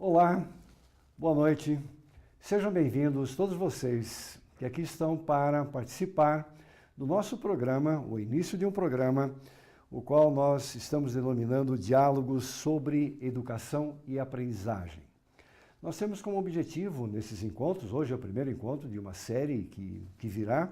Olá, boa noite. Sejam bem-vindos todos vocês que aqui estão para participar do nosso programa, o início de um programa, o qual nós estamos denominando Diálogos sobre Educação e Aprendizagem. Nós temos como objetivo nesses encontros, hoje é o primeiro encontro de uma série que virá,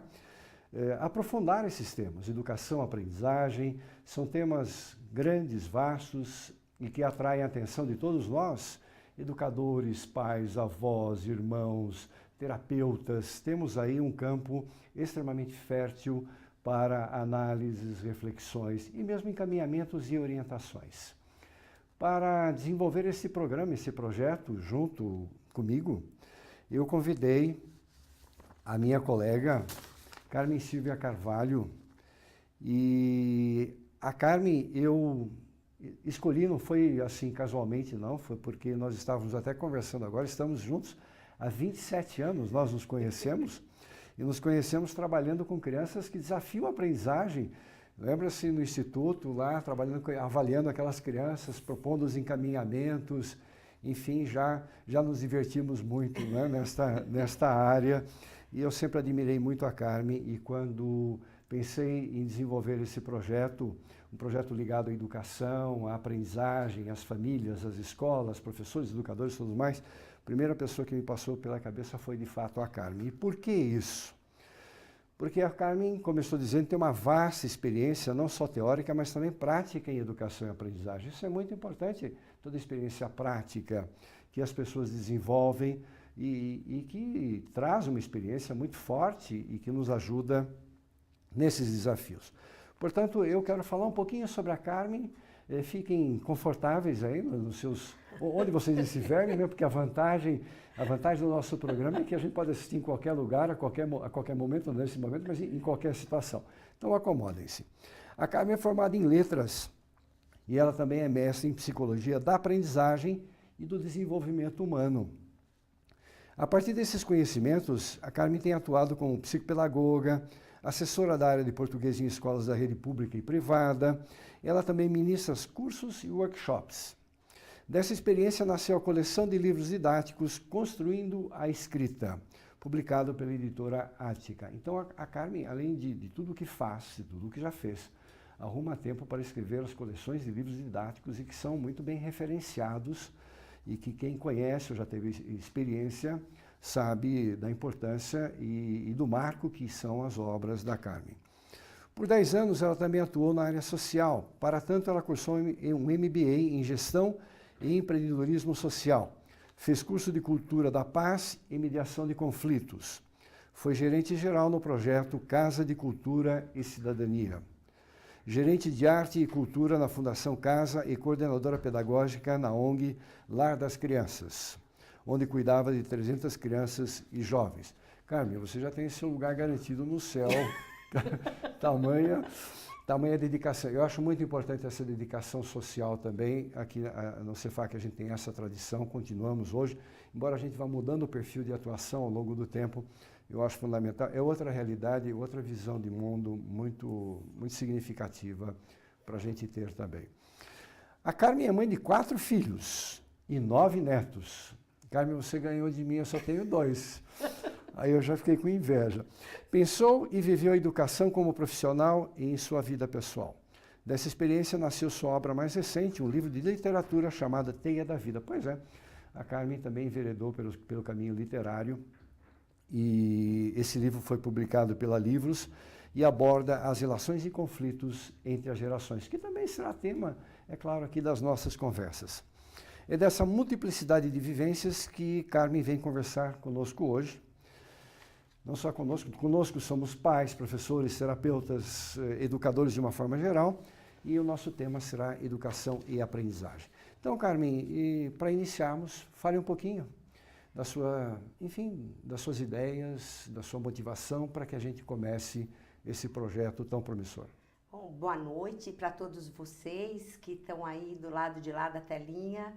aprofundar esses temas. Educação, aprendizagem, são temas grandes, vastos e que atraem a atenção de todos nós, educadores, pais, avós, irmãos, terapeutas. Temos aí um campo extremamente fértil para análises, reflexões e mesmo encaminhamentos e orientações. Para desenvolver esse programa, esse projeto, junto comigo, eu convidei a minha colega Carmen Silvia Carvalho. E a Carmen eu escolhi, não foi assim casualmente não, foi porque nós estávamos até conversando agora, estamos juntos há 27 anos, nós nos conhecemos e nos conhecemos trabalhando com crianças que desafiam a aprendizagem. Lembra-se no instituto lá, trabalhando, avaliando aquelas crianças, propondo os encaminhamentos, enfim, já nos divertimos muito, né, nesta área. E eu sempre admirei muito a Carmen e quando pensei em desenvolver esse projeto, um projeto ligado à educação, à aprendizagem, às famílias, às escolas, professores, educadores e tudo mais, a primeira pessoa que me passou pela cabeça foi de fato a Carmen. E por que isso? Porque a Carmen, como eu estou dizendo, tem uma vasta experiência, não só teórica, mas também prática em educação e aprendizagem. Isso é muito importante, toda a experiência prática que as pessoas desenvolvem e que traz uma experiência muito forte e que nos ajuda nesses desafios. Portanto, eu quero falar um pouquinho sobre a Carmen. Fiquem confortáveis aí nos seus, onde vocês estiverem, né? Porque a vantagem do nosso programa é que a gente pode assistir em qualquer lugar, a qualquer momento, não nesse momento, mas em qualquer situação. Então acomodem-se. A Carmen é formada em letras e ela também é mestre em psicologia da aprendizagem e do desenvolvimento humano. A partir desses conhecimentos, a Carmen tem atuado como psicopedagoga, assessora da área de português em escolas da rede pública e privada. Ela também ministra cursos e workshops. Dessa experiência nasceu a coleção de livros didáticos Construindo a Escrita, publicado pela editora Ática. Então a Carmen, além de tudo o que faz, de tudo o que já fez, arruma tempo para escrever as coleções de livros didáticos e que são muito bem referenciados e que quem conhece ou já teve experiência sabe da importância e do marco que são as obras da Carmen. Por 10 anos ela também atuou na área social. Para tanto, ela cursou um MBA em Gestão e Empreendedorismo Social. Fez curso de Cultura da Paz e Mediação de Conflitos. Foi gerente geral no projeto Casa de Cultura e Cidadania. Gerente de Arte e Cultura na Fundação Casa e coordenadora pedagógica na ONG Lar das Crianças, onde cuidava de 300 crianças e jovens. Carmen, você já tem seu lugar garantido no céu, tamanha dedicação. Eu acho muito importante essa dedicação social também. Aqui no Cefac a gente tem essa tradição, continuamos hoje, embora a gente vá mudando o perfil de atuação ao longo do tempo, eu acho fundamental. É outra realidade, outra visão de mundo muito significativa para a gente ter também. A Carmen é mãe de 4 filhos e 9 netos. Carmen, você ganhou de mim, eu só tenho 2. Aí eu já fiquei com inveja. Pensou e viveu a educação como profissional e em sua vida pessoal. Dessa experiência nasceu sua obra mais recente, um livro de literatura chamado Teia da Vida. Pois é, a Carmen também enveredou pelo caminho literário e esse livro foi publicado pela Livros e aborda as relações e conflitos entre as gerações, que também será tema, é claro, aqui das nossas conversas. É dessa multiplicidade de vivências que Carmen vem conversar conosco hoje. Não só conosco somos pais, professores, terapeutas, educadores de uma forma geral, e o nosso tema será educação e aprendizagem. Então, Carmen, para iniciarmos, fale um pouquinho das suas ideias, da sua motivação para que a gente comece esse projeto tão promissor. Bom, boa noite para todos vocês que estão aí do lado de lá da telinha.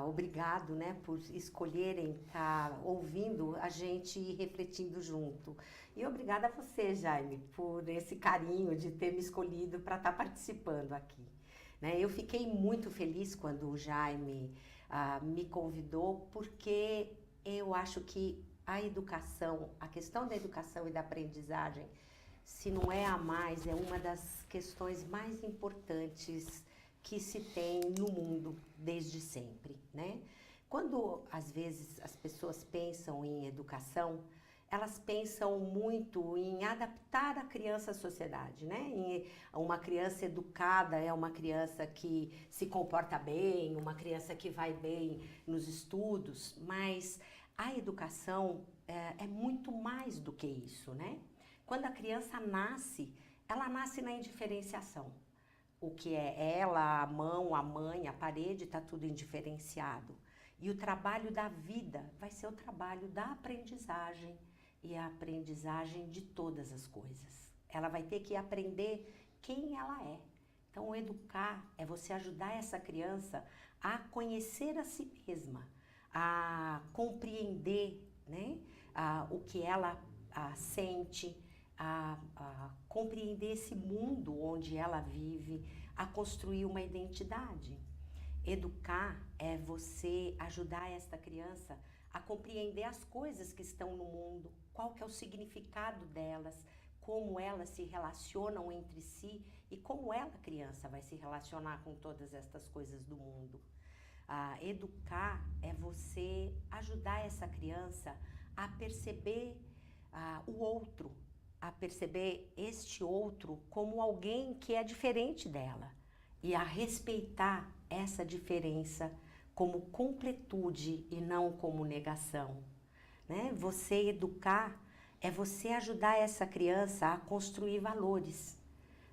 Obrigado, né, por escolherem estar ouvindo a gente e refletindo junto. E obrigada a você, Jaime, por esse carinho de ter me escolhido para estar participando aqui. Né? Eu fiquei muito feliz quando o Jaime me convidou, porque eu acho que a educação, a questão da educação e da aprendizagem, se não é a mais, é uma das questões mais importantes que se tem no mundo desde sempre, né? Quando, às vezes, as pessoas pensam em educação, elas pensam muito em adaptar a criança à sociedade, né? Uma criança educada é uma criança que se comporta bem, uma criança que vai bem nos estudos, mas a educação é muito mais do que isso, né? Quando a criança nasce, ela nasce na indiferenciação. O que é ela, a mão, a mãe, a parede, está tudo indiferenciado. E o trabalho da vida vai ser o trabalho da aprendizagem e a aprendizagem de todas as coisas. Ela vai ter que aprender quem ela é. Então, educar é você ajudar essa criança a conhecer a si mesma, a compreender, né, o que ela sente, a compreender esse mundo onde ela vive, a construir uma identidade. Educar é você ajudar essa criança a compreender as coisas que estão no mundo, qual que é o significado delas, como elas se relacionam entre si e como ela, criança, vai se relacionar com todas estas coisas do mundo. Educar é você ajudar essa criança a perceber o outro, a perceber este outro como alguém que é diferente dela e a respeitar essa diferença como completude e não como negação, né? Você educar é você ajudar essa criança a construir valores,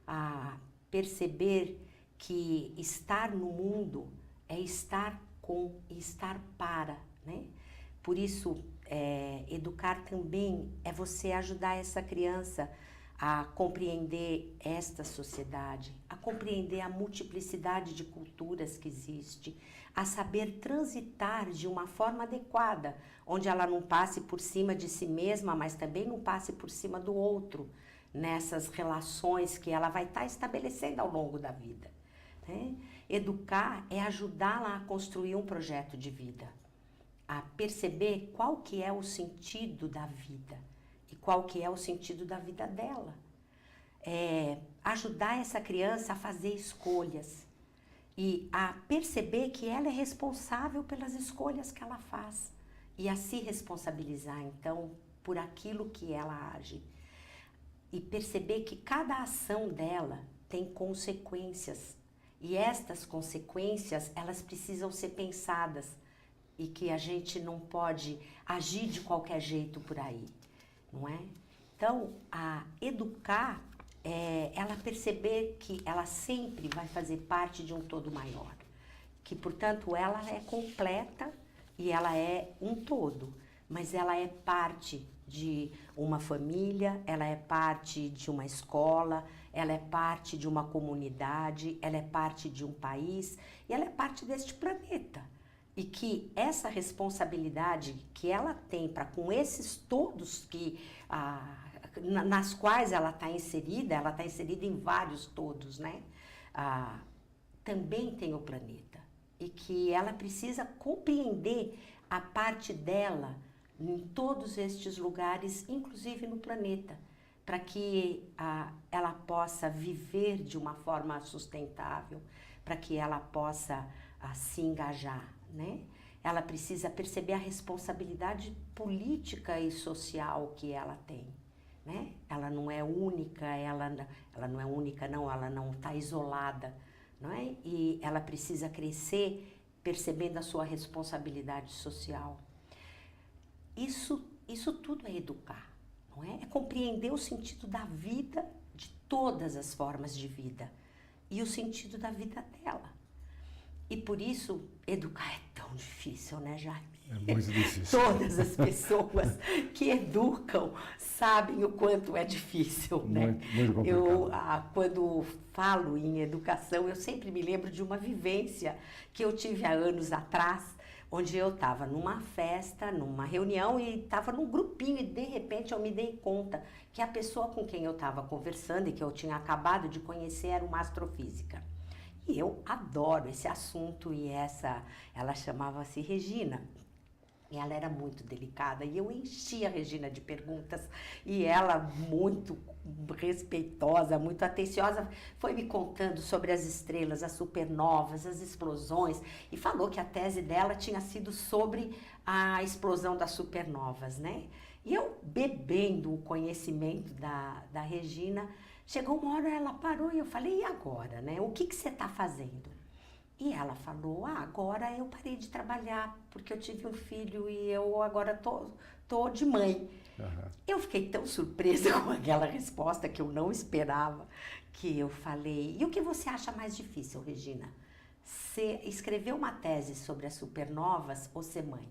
a perceber que estar no mundo é estar com e estar para, né? Por isso, educar também é você ajudar essa criança a compreender esta sociedade, a compreender a multiplicidade de culturas que existe, a saber transitar de uma forma adequada, onde ela não passe por cima de si mesma, mas também não passe por cima do outro, nessas relações que ela vai estar estabelecendo ao longo da vida, né? Educar é ajudá-la a construir um projeto de vida, a perceber qual que é o sentido da vida e qual que é o sentido da vida dela. Ajudar essa criança a fazer escolhas e a perceber que ela é responsável pelas escolhas que ela faz e a se responsabilizar, então, por aquilo que ela age. E perceber que cada ação dela tem consequências e estas consequências, elas precisam ser pensadas e que a gente não pode agir de qualquer jeito por aí, não é? Então, a educar é ela perceber que ela sempre vai fazer parte de um todo maior, que, portanto, ela é completa e ela é um todo, mas ela é parte de uma família, ela é parte de uma escola, ela é parte de uma comunidade, ela é parte de um país e ela é parte deste planeta. E que essa responsabilidade que ela tem para com esses todos que, nas quais ela está inserida em vários todos, né? Também tem o planeta. E que ela precisa compreender a parte dela em todos estes lugares, inclusive no planeta, para que ela possa viver de uma forma sustentável, para que ela possa se engajar, né? Ela precisa perceber a responsabilidade política e social que ela tem, né? Ela não é única, ela não está isolada, não é? E ela precisa crescer percebendo a sua responsabilidade social. Isso tudo é educar, não é? É compreender o sentido da vida, de todas as formas de vida, e o sentido da vida dela. E por isso, educar é tão difícil, né, Jaime? É muito difícil. Todas as pessoas que educam sabem o quanto é difícil, né? Muito complicado. Quando falo em educação, eu sempre me lembro de uma vivência que eu tive há anos atrás, onde eu estava numa festa, numa reunião e estava num grupinho e de repente eu me dei conta que a pessoa com quem eu estava conversando e que eu tinha acabado de conhecer era uma astrofísica. E eu adoro esse assunto e ela chamava-se Regina. E ela era muito delicada e eu enchia a Regina de perguntas e ela, muito respeitosa, muito atenciosa, foi me contando sobre as estrelas, as supernovas, as explosões e falou que a tese dela tinha sido sobre a explosão das supernovas, né? E eu, bebendo o conhecimento da Regina, chegou uma hora, ela parou e eu falei, e agora, né? O que você está fazendo? E ela falou, agora eu parei de trabalhar, porque eu tive um filho e eu agora tô de mãe. Uhum. Eu fiquei tão surpresa com aquela resposta que eu não esperava, que eu falei, e o que você acha mais difícil, Regina? Você escrever uma tese sobre as supernovas ou ser mãe?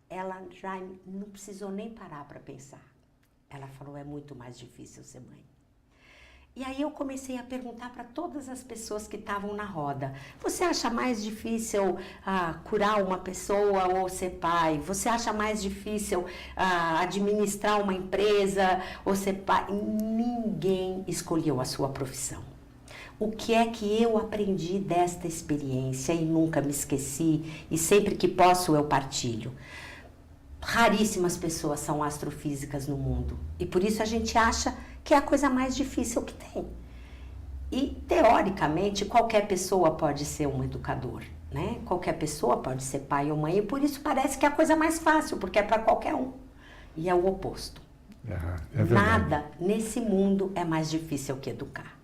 Ela já não precisou nem parar para pensar. Ela falou, é muito mais difícil ser mãe. E aí eu comecei a perguntar para todas as pessoas que estavam na roda, você acha mais difícil curar uma pessoa ou ser pai? Você acha mais difícil administrar uma empresa ou ser pai? Ninguém escolheu a sua profissão. O que é que eu aprendi desta experiência e nunca me esqueci e sempre que posso eu partilho? Raríssimas pessoas são astrofísicas no mundo e por isso a gente acha que é a coisa mais difícil que tem. E, teoricamente, qualquer pessoa pode ser um educador, né? Qualquer pessoa pode ser pai ou mãe, e por isso parece que é a coisa mais fácil, porque é para qualquer um. E é o oposto. Nada nesse mundo é mais difícil que educar.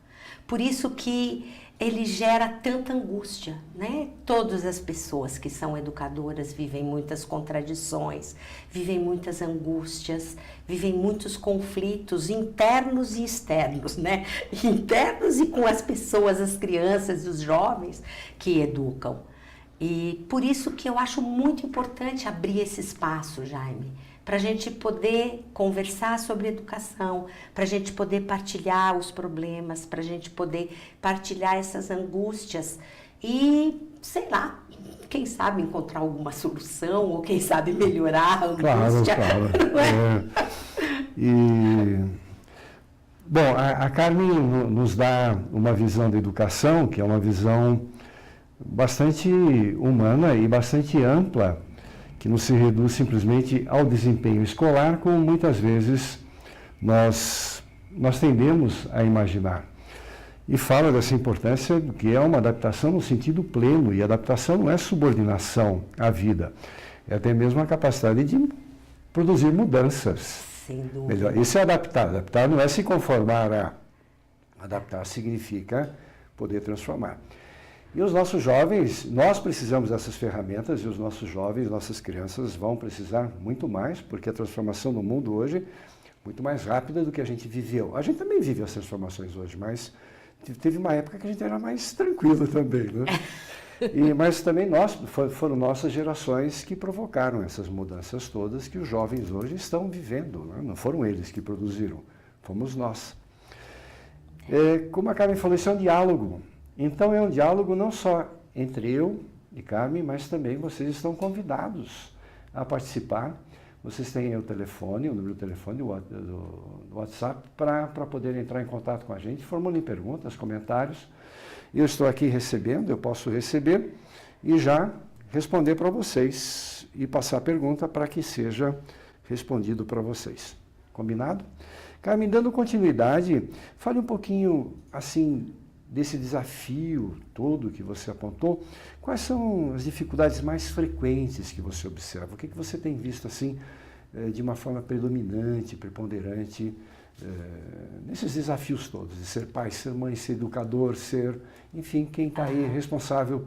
Por isso que ele gera tanta angústia, né? Todas as pessoas que são educadoras vivem muitas contradições, vivem muitas angústias, vivem muitos conflitos internos e externos, né? Internos e com as pessoas, as crianças e os jovens que educam. E por isso que eu acho muito importante abrir esse espaço, Jaime, para a gente poder conversar sobre educação, para a gente poder partilhar os problemas, para a gente poder partilhar essas angústias e, sei lá, quem sabe encontrar alguma solução ou quem sabe melhorar a angústia. Claro. Não é? Bom, a Carmen nos dá uma visão da educação, que é uma visão bastante humana e bastante ampla, que não se reduz simplesmente ao desempenho escolar, como muitas vezes nós tendemos a imaginar. E fala dessa importância que é uma adaptação no sentido pleno, e adaptação não é subordinação à vida, é até mesmo a capacidade de produzir mudanças. Sem dúvida. Melhor, isso é adaptar. Adaptar não é se conformar a... Adaptar significa poder transformar. E os nossos jovens, nós precisamos dessas ferramentas e os nossos jovens, nossas crianças vão precisar muito mais, porque a transformação no mundo hoje é muito mais rápida do que a gente viveu. A gente também vive as transformações hoje, mas teve uma época que a gente era mais tranquilo também, né? Mas também foram nossas gerações que provocaram essas mudanças todas que os jovens hoje estão vivendo, né? Não foram eles que produziram, fomos nós. Como a Carmen falou, isso é um diálogo. Então é um diálogo não só entre eu e Carmen, mas também vocês estão convidados a participar. Vocês têm aí o telefone, o número do telefone do WhatsApp para poder entrar em contato com a gente, formulem perguntas, comentários. Eu estou aqui recebendo, eu posso receber e já responder para vocês e passar a pergunta para que seja respondido para vocês. Combinado? Carmen, dando continuidade, fale um pouquinho assim desse desafio todo que você apontou. Quais são as dificuldades mais frequentes que você observa? O que você tem visto assim de uma forma predominante, preponderante, nesses desafios todos, de ser pai, ser mãe, ser educador, enfim, quem está aí responsável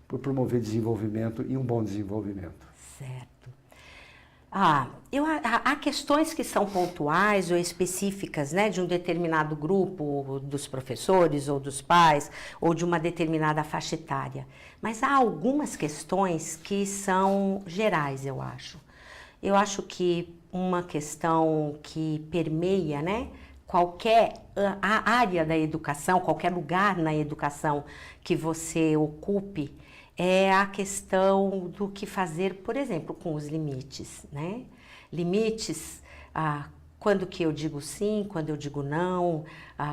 por promover desenvolvimento e um bom desenvolvimento? Certo. Há questões que são pontuais ou específicas, né, de um determinado grupo dos professores ou dos pais ou de uma determinada faixa etária. Mas há algumas questões que são gerais, eu acho. Eu acho que uma questão que permeia, né, qualquer área da educação, qualquer lugar na educação que você ocupe, é a questão do que fazer, por exemplo, com os limites, né? Limites quando que eu digo sim, quando eu digo não,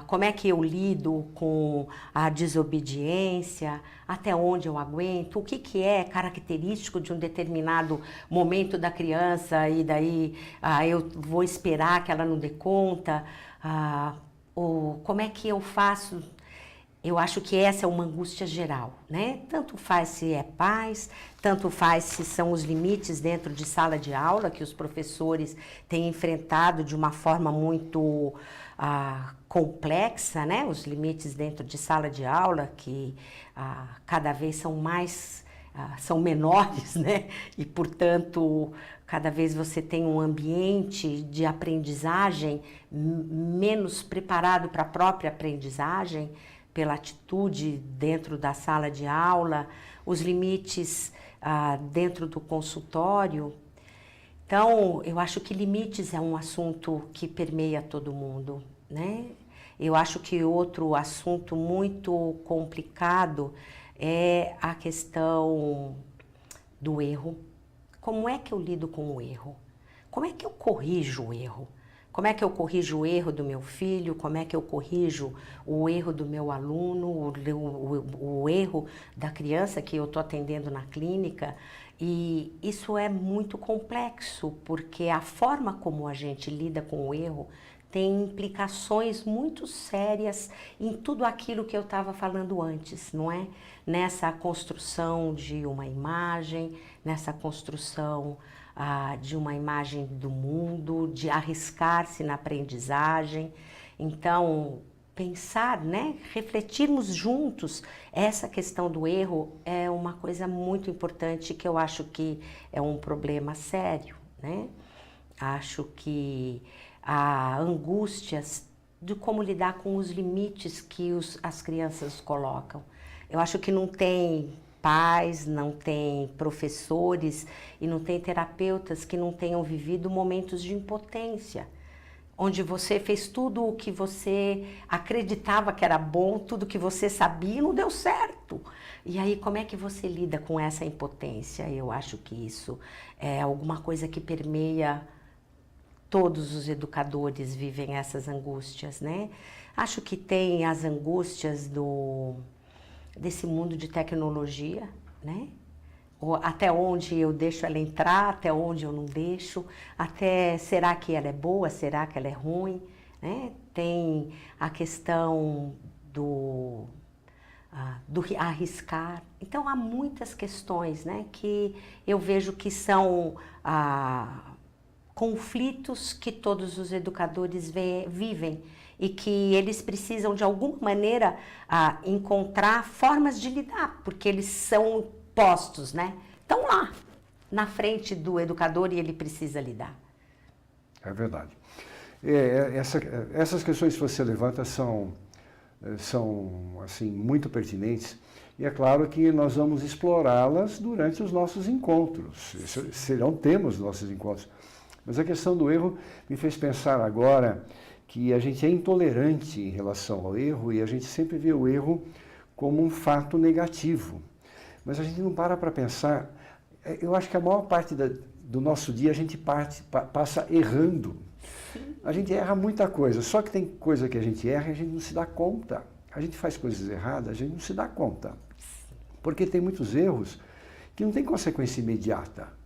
como é que eu lido com a desobediência, até onde eu aguento, o que que é característico de um determinado momento da criança e daí eu vou esperar que ela não dê conta, ou como é que eu faço. Eu acho que essa é uma angústia geral, né? Tanto faz se é pais, tanto faz se são os limites dentro de sala de aula que os professores têm enfrentado de uma forma muito complexa, né? Os limites dentro de sala de aula que cada vez são mais, são menores, né? E, portanto, cada vez você tem um ambiente de aprendizagem menos preparado para a própria aprendizagem, pela atitude dentro da sala de aula, os limites dentro do consultório. Então, eu acho que limites é um assunto que permeia todo mundo, né? Eu acho que outro assunto muito complicado é a questão do erro. Como é que eu lido com o erro? Como é que eu corrijo o erro? Como é que eu corrijo o erro do meu filho? Como é que eu corrijo o erro do meu aluno, o erro da criança que eu estou atendendo na clínica? E isso é muito complexo, porque a forma como a gente lida com o erro tem implicações muito sérias em tudo aquilo que eu estava falando antes, não é? Nessa construção de uma imagem, nessa construção de uma imagem do mundo, de arriscar-se na aprendizagem. Então, pensar, né, refletirmos juntos essa questão do erro é uma coisa muito importante que eu acho que é um problema sério, né? Acho que há angústias de como lidar com os limites que as crianças colocam. Eu acho que não tem pais, não tem professores e não tem terapeutas que não tenham vivido momentos de impotência, onde você fez tudo o que você acreditava que era bom, tudo que você sabia e não deu certo. E aí, como é que você lida com essa impotência? Eu acho que isso é alguma coisa que permeia todos os educadores, vivem essas angústias, né? Acho que tem as angústias desse mundo de tecnologia, né? Até onde eu deixo ela entrar, até onde eu não deixo, até será que ela é boa, será que ela é ruim, né? Tem a questão do arriscar. Então, há muitas questões, né, que eu vejo que são conflitos que todos os educadores vivem e que eles precisam, de alguma maneira, encontrar formas de lidar, porque eles são postos, né? Estão lá, na frente do educador e ele precisa lidar. É verdade. Essas questões que você levanta são assim, muito pertinentes e é claro que nós vamos explorá-las durante os nossos encontros. Serão temas dos nossos encontros. Mas a questão do erro me fez pensar agora que a gente é intolerante em relação ao erro e a gente sempre vê o erro como um fato negativo. Mas a gente não para pensar. Eu acho que a maior parte do nosso dia a gente passa errando. A gente erra muita coisa, só que tem coisa que a gente erra e a gente não se dá conta. A gente faz coisas erradas, a gente não se dá conta. Porque tem muitos erros que não tem consequência imediata.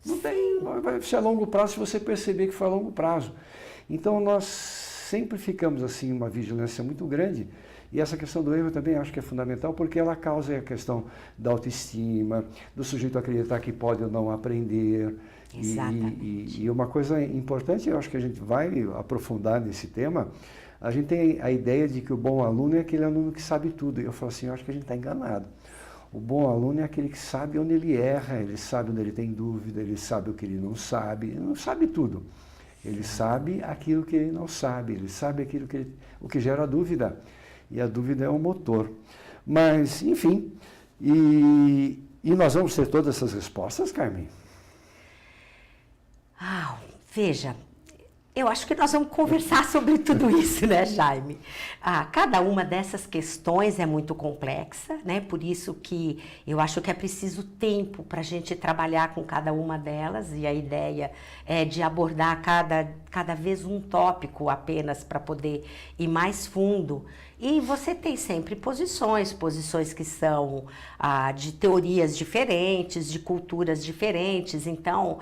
Não tem, vai ser a longo prazo se você perceber que foi a longo prazo. Então nós sempre ficamos assim, uma vigilância muito grande, e essa questão do erro também acho que é fundamental, porque ela causa a questão da autoestima, do sujeito acreditar que pode ou não aprender. E uma coisa importante, eu acho que a gente vai aprofundar nesse tema, a gente tem a ideia de que o bom aluno é aquele aluno que sabe tudo. E eu falo assim, eu acho que a gente está enganado. O bom aluno é aquele que sabe onde ele erra, ele sabe onde ele tem dúvida, ele sabe o que ele não sabe tudo. Ele sabe aquilo que ele não sabe, ele sabe aquilo o que gera dúvida. E a dúvida é o motor. Mas, enfim, e nós vamos ter todas essas respostas, Carmen? Veja, Eu acho que nós vamos conversar sobre tudo isso, né, Jaime? Cada uma dessas questões é muito complexa, né? Por isso que eu acho que é preciso tempo para a gente trabalhar com cada uma delas, e a ideia é de abordar cada vez um tópico apenas para poder ir mais fundo. E você tem sempre posições que são de teorias diferentes, de culturas diferentes. Então,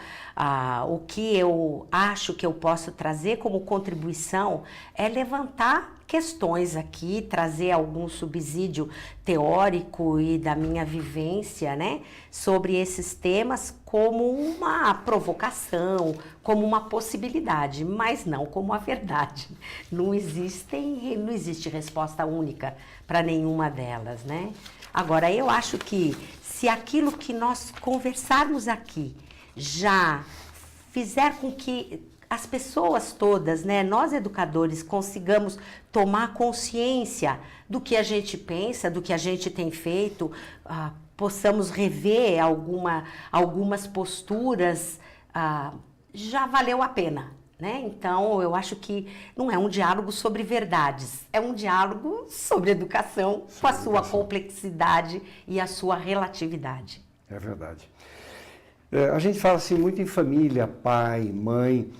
o que eu acho que eu posso trazer como contribuição é levantar questões aqui, trazer algum subsídio teórico e da minha vivência, né, sobre esses temas como uma provocação, como uma possibilidade, mas não como a verdade. Não existe resposta única para nenhuma delas, né? Agora, eu acho que se aquilo que nós conversarmos aqui já fizer com que as pessoas todas, né, nós educadores, consigamos tomar consciência do que a gente pensa, do que a gente tem feito, possamos rever algumas posturas, já valeu a pena, né? Então, eu acho que não é um diálogo sobre verdades, é um diálogo sobre educação, com a sua complexidade e a sua relatividade. É verdade. A gente fala assim muito em família, pai, mãe,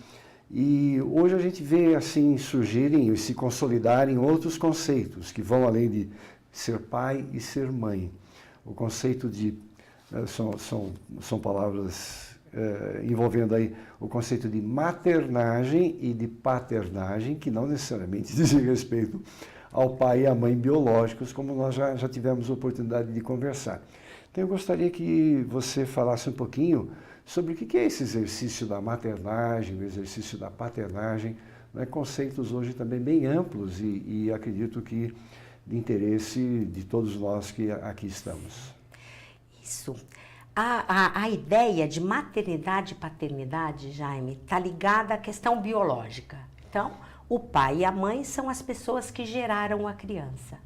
e hoje a gente vê assim surgirem e se consolidarem outros conceitos que vão além de ser pai e ser mãe. O conceito de são palavras envolvendo aí o conceito de maternagem e de paternagem, que não necessariamente dizem respeito ao pai e à mãe biológicos, como nós já tivemos a oportunidade de conversar. Então eu gostaria que você falasse um pouquinho sobre o que é esse exercício da maternagem, o exercício da paternagem, né? Conceitos hoje também bem amplos e acredito que de interesse de todos nós que aqui estamos. Isso. A ideia de maternidade e paternidade, Jaime, está ligada à questão biológica. Então, o pai e a mãe são as pessoas que geraram a criança.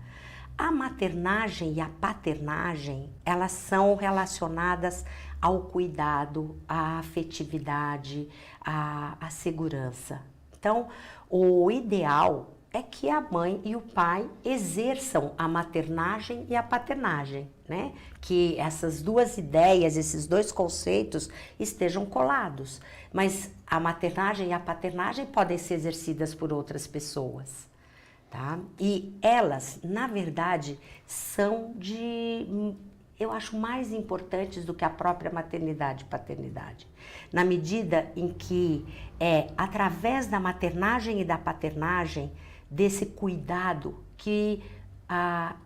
A maternagem e a paternagem, elas são relacionadas ao cuidado, à afetividade, à segurança. Então, o ideal é que a mãe e o pai exerçam a maternagem e a paternagem, né? Que essas duas ideias, esses dois conceitos estejam colados. Mas a maternagem e a paternagem podem ser exercidas por outras pessoas, tá? E elas, na verdade, são eu acho, mais importantes do que a própria maternidade e paternidade. Na medida em que através da maternagem e da paternagem, desse cuidado que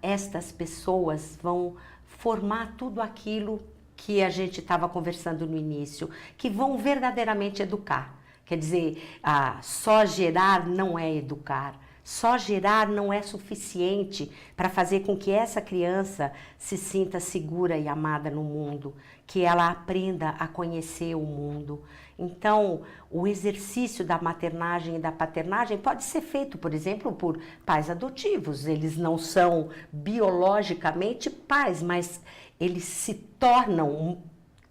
estas pessoas vão formar tudo aquilo que a gente estava conversando no início, que vão verdadeiramente educar. Quer dizer, só gerar não é educar. Só gerar não é suficiente para fazer com que essa criança se sinta segura e amada no mundo, que ela aprenda a conhecer o mundo. Então, o exercício da maternagem e da paternagem pode ser feito, por exemplo, por pais adotivos. Eles não são biologicamente pais, mas eles se tornam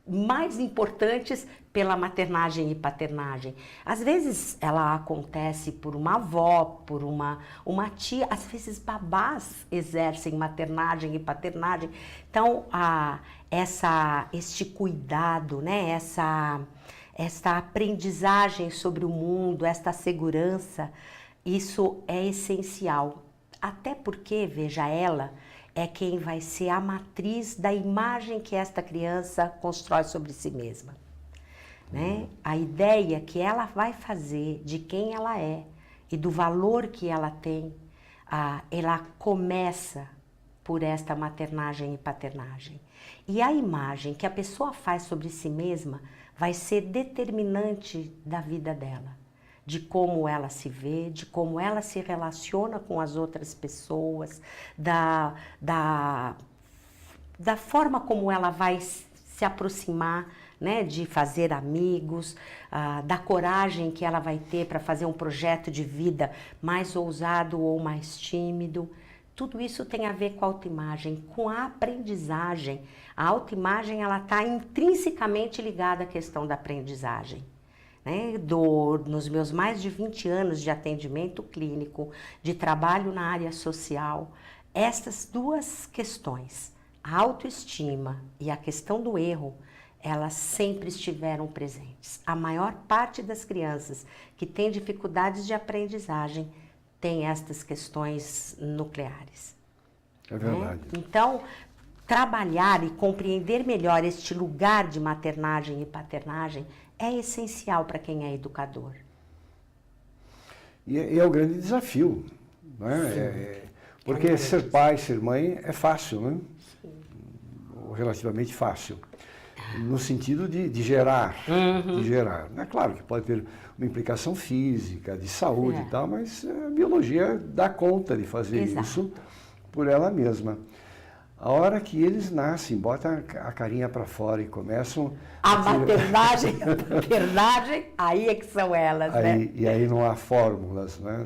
mais importantes pela maternagem e paternagem. Às vezes ela acontece por uma avó, por uma tia, às vezes babás exercem maternagem e paternagem. Então, este cuidado, né, esta aprendizagem sobre o mundo, esta segurança, isso é essencial. Até porque, veja, ela é quem vai ser a matriz da imagem que esta criança constrói sobre si mesma, né? A ideia que ela vai fazer de quem ela é e do valor que ela tem, ela começa por esta maternagem e paternagem. E a imagem que a pessoa faz sobre si mesma vai ser determinante da vida dela, de como ela se vê, de como ela se relaciona com as outras pessoas, da forma como ela vai se aproximar, né, de fazer amigos, da coragem que ela vai ter para fazer um projeto de vida mais ousado ou mais tímido. Tudo isso tem a ver com a autoimagem, com a aprendizagem. A autoimagem ela está intrinsecamente ligada à questão da aprendizagem, né, nos meus mais de 20 anos de atendimento clínico, de trabalho na área social, estas duas questões, a autoestima e a questão do erro, elas sempre estiveram presentes. A maior parte das crianças que têm dificuldades de aprendizagem tem estas questões nucleares. É verdade. Né? Então, trabalhar e compreender melhor este lugar de maternagem e paternagem é essencial para quem é educador. E é o grande desafio, né? Porque ser pai, ser mãe é fácil, né? Ou relativamente fácil. No sentido de gerar, de gerar. É claro que pode ter uma implicação física, de saúde e tal, mas a biologia dá conta de fazer isso por ela mesma. A hora que eles nascem, botam a carinha para fora e começam... A maternagem, a paternagem, aí é que são elas, né? E aí não há fórmulas, né?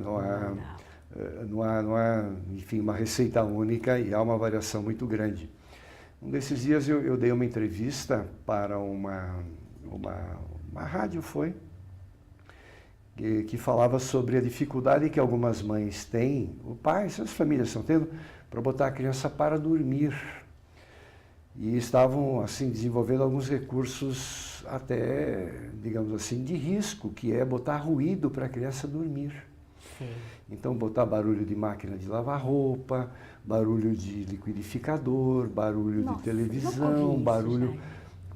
Não há, enfim, uma receita única e há uma variação muito grande. Um desses dias eu dei uma entrevista para uma rádio, que falava sobre a dificuldade que algumas mães têm, o pai, as famílias estão tendo, para botar a criança para dormir. E estavam, assim, desenvolvendo alguns recursos até, digamos assim, de risco, que é botar ruído para a criança dormir. Sim. Então, botar barulho de máquina de lavar roupa, barulho de liquidificador, barulho de televisão, barulho...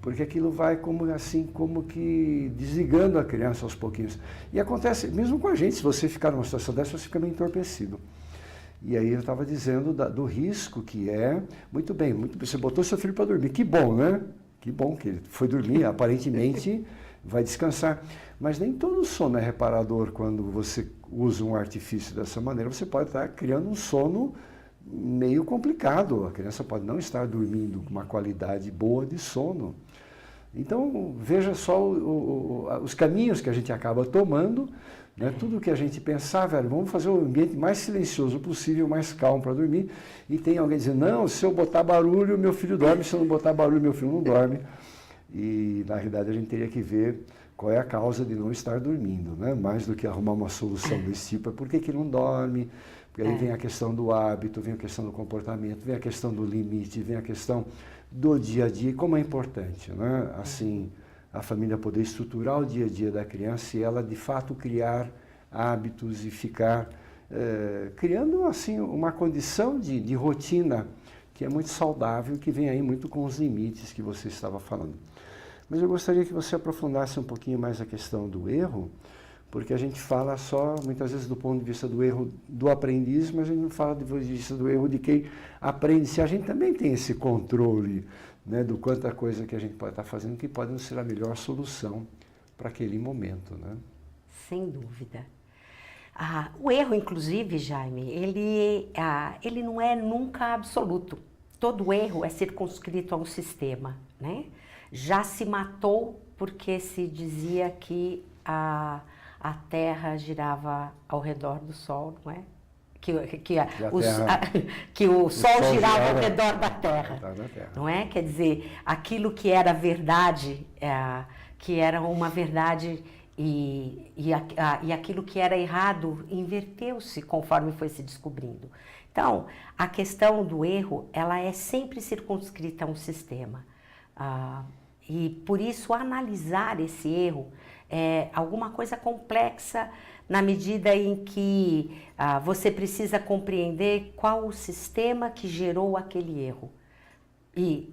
Porque aquilo vai como que desligando a criança aos pouquinhos. E acontece, mesmo com a gente, se você ficar numa situação dessa, você fica meio entorpecido. E aí eu estava dizendo do risco que é, muito bem, você botou seu filho para dormir, que bom, né? Que bom que ele foi dormir, aparentemente vai descansar. Mas nem todo sono é reparador quando você usa um artifício dessa maneira. Você pode estar criando um sono meio complicado. A criança pode não estar dormindo com uma qualidade boa de sono. Então, veja só os caminhos que a gente acaba tomando, né? Tudo que a gente pensar, vamos fazer o ambiente mais silencioso possível, mais calmo para dormir. E tem alguém dizendo, não, se eu botar barulho, meu filho dorme, se eu não botar barulho, meu filho não dorme. E, na realidade, a gente teria que ver qual é a causa de não estar dormindo, né? Mais do que arrumar uma solução desse tipo, é por que não dorme. Porque aí vem a questão do hábito, vem a questão do comportamento, vem a questão do limite, vem a questão do dia a dia, como é importante, né? Assim, a família poder estruturar o dia a dia da criança e ela, de fato, criar hábitos e ficar criando, assim, uma condição de rotina que é muito saudável, que vem aí muito com os limites que você estava falando. Mas eu gostaria que você aprofundasse um pouquinho mais a questão do erro, porque a gente fala só, muitas vezes, do ponto de vista do erro do aprendiz, mas a gente não fala do ponto de vista do erro de quem aprende. Se a gente também tem esse controle, né, do quanta coisa que a gente pode estar fazendo, que pode não ser a melhor solução para aquele momento, né? Sem dúvida. O erro, inclusive, Jaime, ele não é nunca absoluto. Todo erro é circunscrito a um sistema, né? Já se matou porque se dizia que a Terra girava ao redor do Sol, não é? Que o Sol girava ao redor da Terra, não é? Quer dizer, aquilo que era verdade, que era uma verdade e aquilo que era errado inverteu-se conforme foi se descobrindo. Então, a questão do erro, ela é sempre circunscrita a um sistema. E por isso analisar esse erro é alguma coisa complexa na medida em que você precisa compreender qual o sistema que gerou aquele erro. E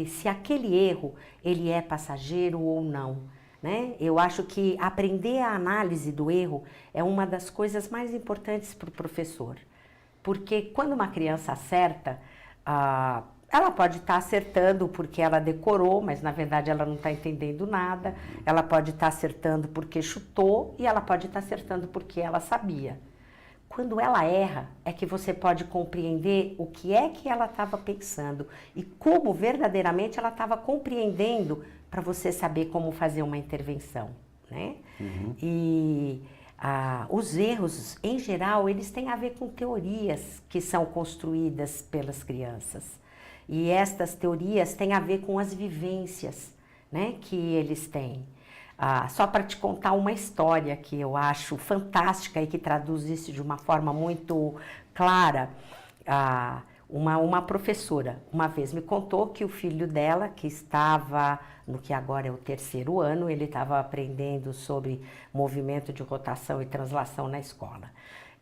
se aquele erro ele é passageiro ou não, né? Eu acho que aprender a análise do erro é uma das coisas mais importantes para o professor. Porque quando uma criança acerta, ela pode estar acertando porque ela decorou, mas na verdade ela não está entendendo nada. Ela pode estar acertando porque chutou e ela pode estar acertando porque ela sabia. Quando ela erra, é que você pode compreender o que é que ela estava pensando e como verdadeiramente ela estava compreendendo para você saber como fazer uma intervenção, né? E os erros, em geral, eles têm a ver com teorias que são construídas pelas crianças. E estas teorias têm a ver com as vivências, né, que eles têm. Só para te contar uma história que eu acho fantástica e que traduz isso de uma forma muito clara. Uma professora uma vez me contou que o filho dela, que estava no que agora é o 3º ano, ele estava aprendendo sobre movimento de rotação e translação na escola.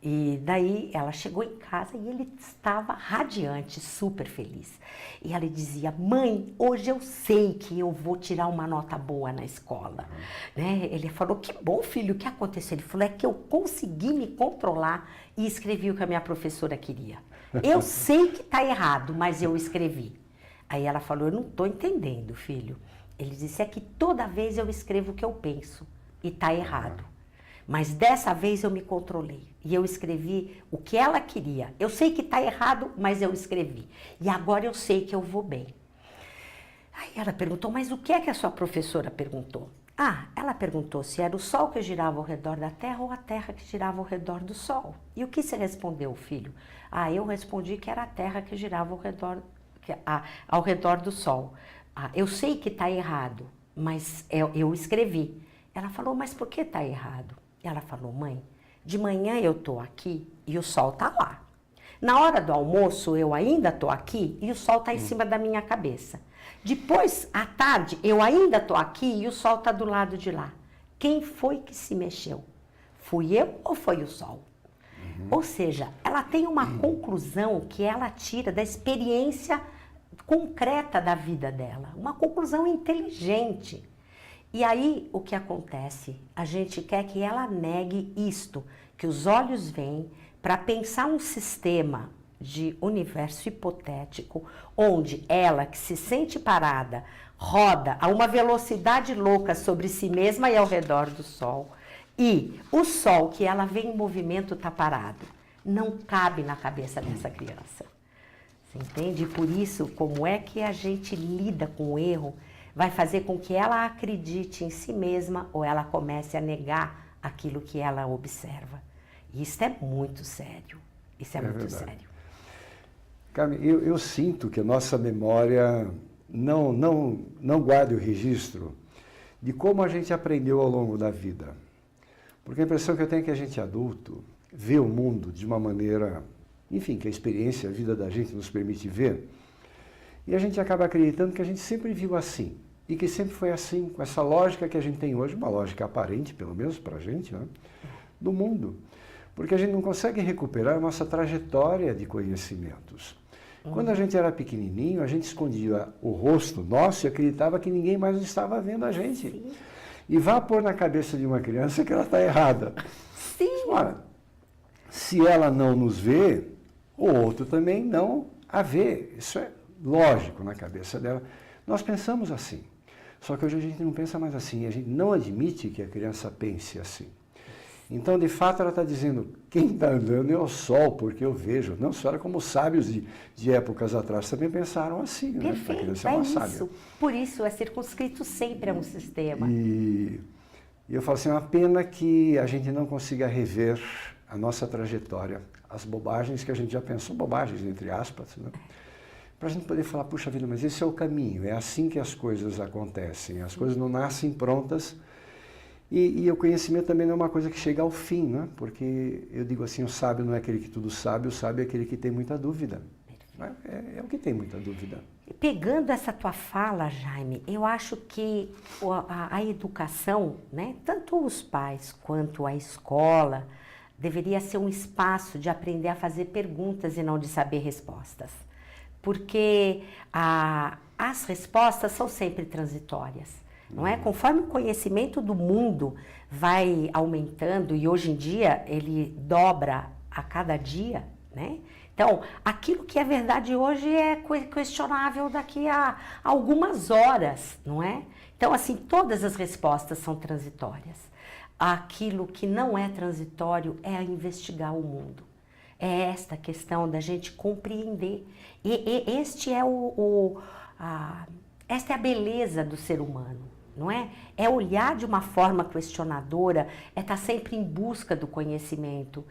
E daí ela chegou em casa e ele estava radiante, super feliz. E ela dizia: mãe, hoje eu sei que eu vou tirar uma nota boa na escola. Né? Ele falou: que bom, filho, o que aconteceu? Ele falou: é que eu consegui me controlar e escrevi o que a minha professora queria. Eu sei que está errado, mas eu escrevi. Aí ela falou: eu não estou entendendo, filho. Ele disse: é que toda vez eu escrevo o que eu penso e está errado. Mas dessa vez eu me controlei e eu escrevi o que ela queria. Eu sei que está errado, mas eu escrevi. E agora eu sei que eu vou bem. Aí ela perguntou: mas o que é que a sua professora perguntou? Ela perguntou se era o Sol que girava ao redor da Terra ou a Terra que girava ao redor do Sol. E o que você respondeu, filho? Eu respondi que era a Terra que girava ao redor do Sol. Eu sei que está errado, mas eu escrevi. Ela falou: mas por que está errado? Ela falou: mãe, de manhã eu estou aqui e o sol está lá. Na hora do almoço eu ainda estou aqui e o sol está em cima da minha cabeça. Depois, à tarde, eu ainda estou aqui e o sol está do lado de lá. Quem foi que se mexeu? Fui eu ou foi o sol? Ou seja, ela tem uma conclusão que ela tira da experiência concreta da vida dela. Uma conclusão inteligente. E aí, o que acontece? A gente quer que ela negue isto, que os olhos veem, para pensar um sistema de universo hipotético, onde ela, que se sente parada, roda a uma velocidade louca sobre si mesma e ao redor do Sol, e o Sol, que ela vê em movimento, está parado. Não cabe na cabeça dessa criança. Você entende? E por isso, como é que a gente lida com o erro, vai fazer com que ela acredite em si mesma ou ela comece a negar aquilo que ela observa. E isso é muito sério. Isso é muito verdade. sério. Carmen, eu sinto que a nossa memória não guarda o registro de como a gente aprendeu ao longo da vida. Porque a impressão que eu tenho é que a gente adulto vê o mundo de uma maneira, enfim, que a experiência, a vida da gente nos permite ver, e a gente acaba acreditando que a gente sempre viu assim. E que sempre foi assim, com essa lógica que a gente tem hoje, uma lógica aparente, pelo menos para a gente, né, do mundo. Porque a gente não consegue recuperar a nossa trajetória de conhecimentos. Quando a gente era pequenininho, a gente escondia o rosto nosso e acreditava que ninguém mais estava vendo a gente. Sim. E vá pôr na cabeça de uma criança que ela está errada. Sim. Ora, se ela não nos vê, o outro também não a vê. Isso é lógico na cabeça dela. Nós pensamos assim. Só que hoje a gente não pensa mais assim, a gente não admite que a criança pense assim. Então, de fato, ela está dizendo: quem está andando é o sol, porque eu vejo. Não, senhora, como sábios de épocas atrás também pensaram assim. Perfeito, né? A criança é uma sábia. isso. Por isso, é circunscrito sempre a um sistema. E eu falo assim: é uma pena que a gente não consiga rever a nossa trajetória, as bobagens que a gente já pensou, bobagens, entre aspas, né? Para a gente poder falar: puxa vida, mas esse é o caminho, é assim que as coisas acontecem, as coisas não nascem prontas. E o conhecimento também não é uma coisa que chega ao fim, né? Porque eu digo assim: o sábio não é aquele que tudo sabe, o sábio é aquele que tem muita dúvida. É o que tem muita dúvida. Pegando essa tua fala, Jaime, eu acho que a educação, né, tanto os pais quanto a escola, deveria ser um espaço de aprender a fazer perguntas e não de saber respostas. Porque as respostas são sempre transitórias, não é? Conforme o conhecimento do mundo vai aumentando, e hoje em dia ele dobra a cada dia, né? Então, aquilo que é verdade hoje é questionável daqui a algumas horas, não é? Então, assim, todas as respostas são transitórias. Aquilo que não é transitório é investigar o mundo. É esta questão da gente compreender. E esta é a beleza do ser humano, não é? É olhar de uma forma questionadora, é estar sempre em busca do conhecimento.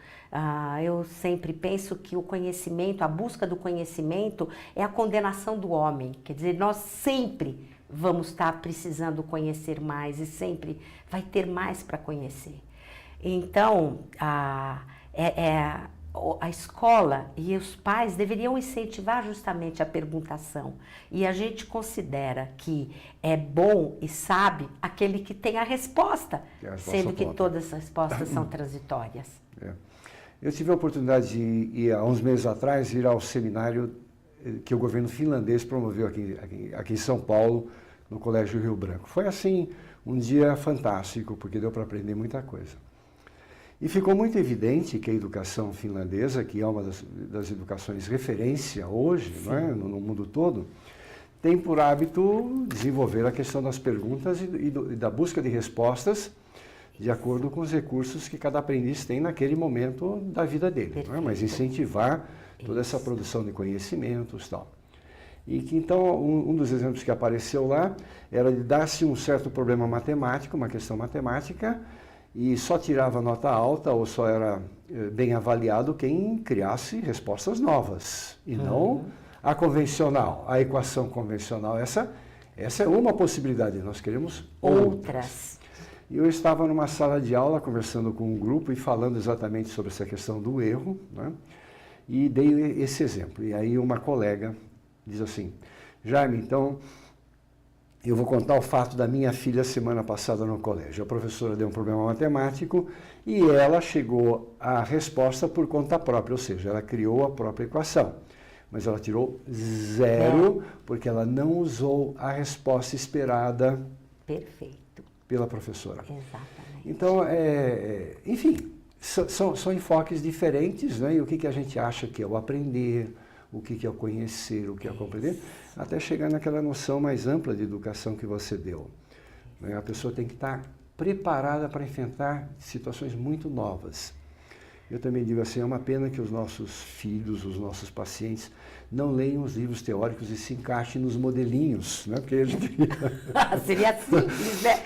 Eu sempre penso que o conhecimento, a busca do conhecimento é a condenação do homem. Quer dizer, nós sempre vamos estar precisando conhecer mais e sempre vai ter mais para conhecer. Então, a escola e os pais deveriam incentivar justamente a perguntação. E a gente considera que é bom e sabe aquele que tem a resposta, sendo que todas as respostas são transitórias. Eu tive a oportunidade de ir, há uns meses atrás, ir ao seminário que o governo finlandês promoveu aqui em São Paulo, no Colégio Rio Branco. Foi assim, um dia fantástico, porque deu para aprender muita coisa. E ficou muito evidente que a educação finlandesa, que é uma das educações referência hoje, não é? No mundo todo, tem por hábito desenvolver a questão das perguntas e da busca de respostas de acordo com os recursos que cada aprendiz tem naquele momento da vida dele. Não é? Mas incentivar toda essa produção de conhecimentos e tal. E que então, um dos exemplos que apareceu lá era de dar-se um certo problema matemático, uma questão matemática, e só tirava nota alta ou só era bem avaliado quem criasse respostas novas, e não a convencional, a equação convencional. Essa é uma possibilidade, nós queremos outras. E eu estava numa sala de aula conversando com um grupo e falando exatamente sobre essa questão do erro, né? E dei esse exemplo. E aí uma colega diz assim: Jaime, então eu vou contar o fato da minha filha semana passada no colégio. A professora deu um problema matemático e ela chegou à resposta por conta própria, ou seja, ela criou a própria equação. Mas ela tirou 0 porque ela não usou a resposta esperada pela professora. Exatamente. Então, enfim, são enfoques diferentes, né? E o que a gente acha que é o aprender, o que é o conhecer, o que é o compreender, até chegar naquela noção mais ampla de educação que você deu. A pessoa tem que estar preparada para enfrentar situações muito novas. Eu também digo assim, é uma pena que os nossos filhos, os nossos pacientes, não leiam os livros teóricos e se encaixem nos modelinhos, né? Porque eles... Seria simples, né?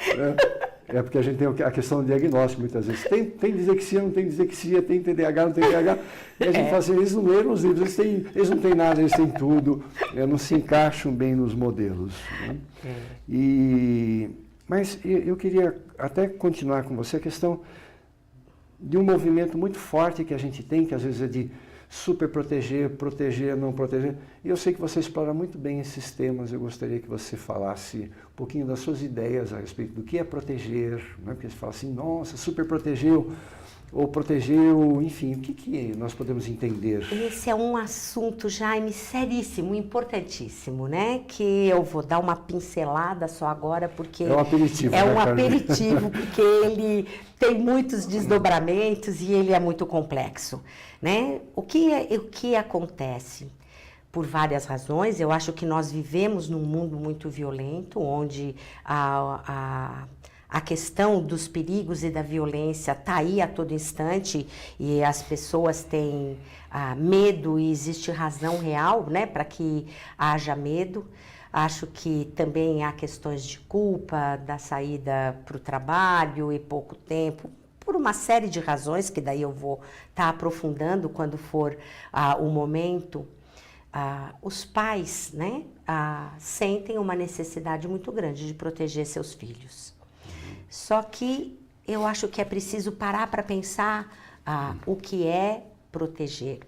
É porque a gente tem a questão do diagnóstico, muitas vezes. Tem dislexia, não tem dislexia, tem TDAH, não tem TDAH. E a gente fala assim, eles não leram os livros, eles não têm nada, eles têm tudo, não se encaixam bem nos modelos. Né? Mas eu queria até continuar com você a questão de um movimento muito forte que a gente tem, que às vezes é de super proteger, não proteger. E eu sei que você explora muito bem esses temas, eu gostaria que você falasse um pouquinho das suas ideias a respeito do que é proteger, né? Porque você fala assim, nossa, super protegeu, ou protegeu, enfim, o que nós podemos entender? Esse é um assunto, Jaime, seríssimo, importantíssimo, né? Que eu vou dar uma pincelada só agora, porque... É um aperitivo. É um aperitivo, porque ele tem muitos desdobramentos e ele é muito complexo, né? O que acontece? Por várias razões, eu acho que nós vivemos num mundo muito violento, onde a questão dos perigos e da violência está aí a todo instante e as pessoas têm medo e existe razão real, né, para que haja medo. Acho que também há questões de culpa, da saída para o trabalho e pouco tempo, por uma série de razões que daí eu vou estar aprofundando quando for o momento. Os pais, né, sentem uma necessidade muito grande de proteger seus filhos. Só que eu acho que é preciso parar para pensar o que é proteger.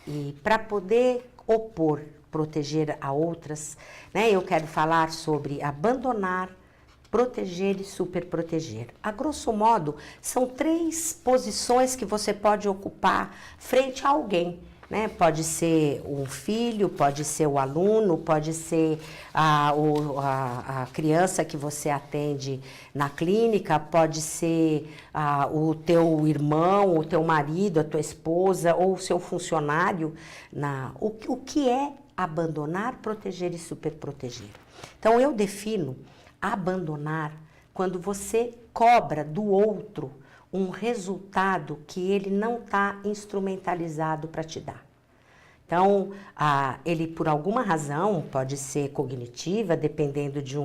E para poder proteger a outras, né, eu quero falar sobre abandonar, proteger e superproteger. A grosso modo, são 3 posições que você pode ocupar frente a alguém. Né? Pode ser um filho, pode ser o aluno, pode ser a criança que você atende na clínica, pode ser o teu irmão, o teu marido, a tua esposa ou o seu funcionário. O que é abandonar, proteger e superproteger? Então, eu defino abandonar quando você cobra do outro um resultado que ele não está instrumentalizado para te dar. Então, ele por alguma razão, pode ser cognitiva, dependendo de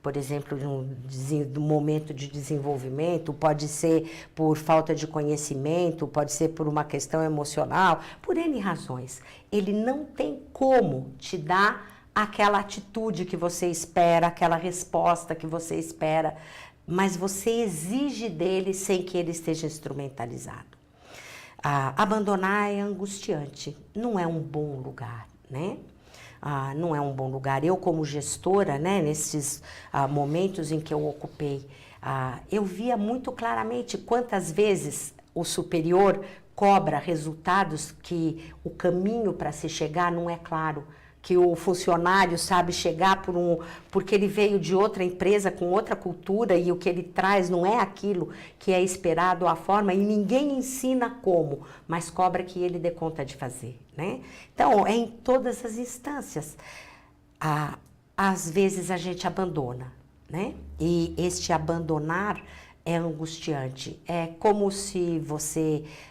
por exemplo, de um momento de desenvolvimento, pode ser por falta de conhecimento, pode ser por uma questão emocional, por N razões. Ele não tem como te dar aquela atitude que você espera, aquela resposta que você espera, mas você exige dele sem que ele esteja instrumentalizado. Abandonar é angustiante, não é um bom lugar, né? Não é um bom lugar. Eu, como gestora, né, nesses momentos em que eu ocupei, eu via muito claramente quantas vezes o superior cobra resultados que o caminho para se chegar não é claro, que o funcionário sabe chegar porque ele veio de outra empresa com outra cultura e o que ele traz não é aquilo que é esperado, a forma, e ninguém ensina como, mas cobra que ele dê conta de fazer, né? Então, é em todas as instâncias. Às vezes a gente abandona, né? E este abandonar é angustiante. É como se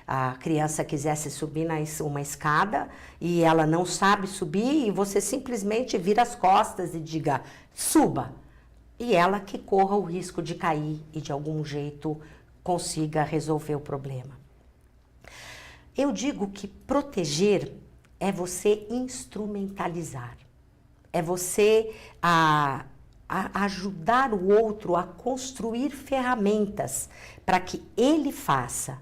a criança quisesse subir uma escada e ela não sabe subir e você simplesmente vira as costas e diga, suba. E ela que corra o risco de cair e de algum jeito consiga resolver o problema. Eu digo que proteger é você instrumentalizar. É você ajudar o outro a construir ferramentas para que ele faça.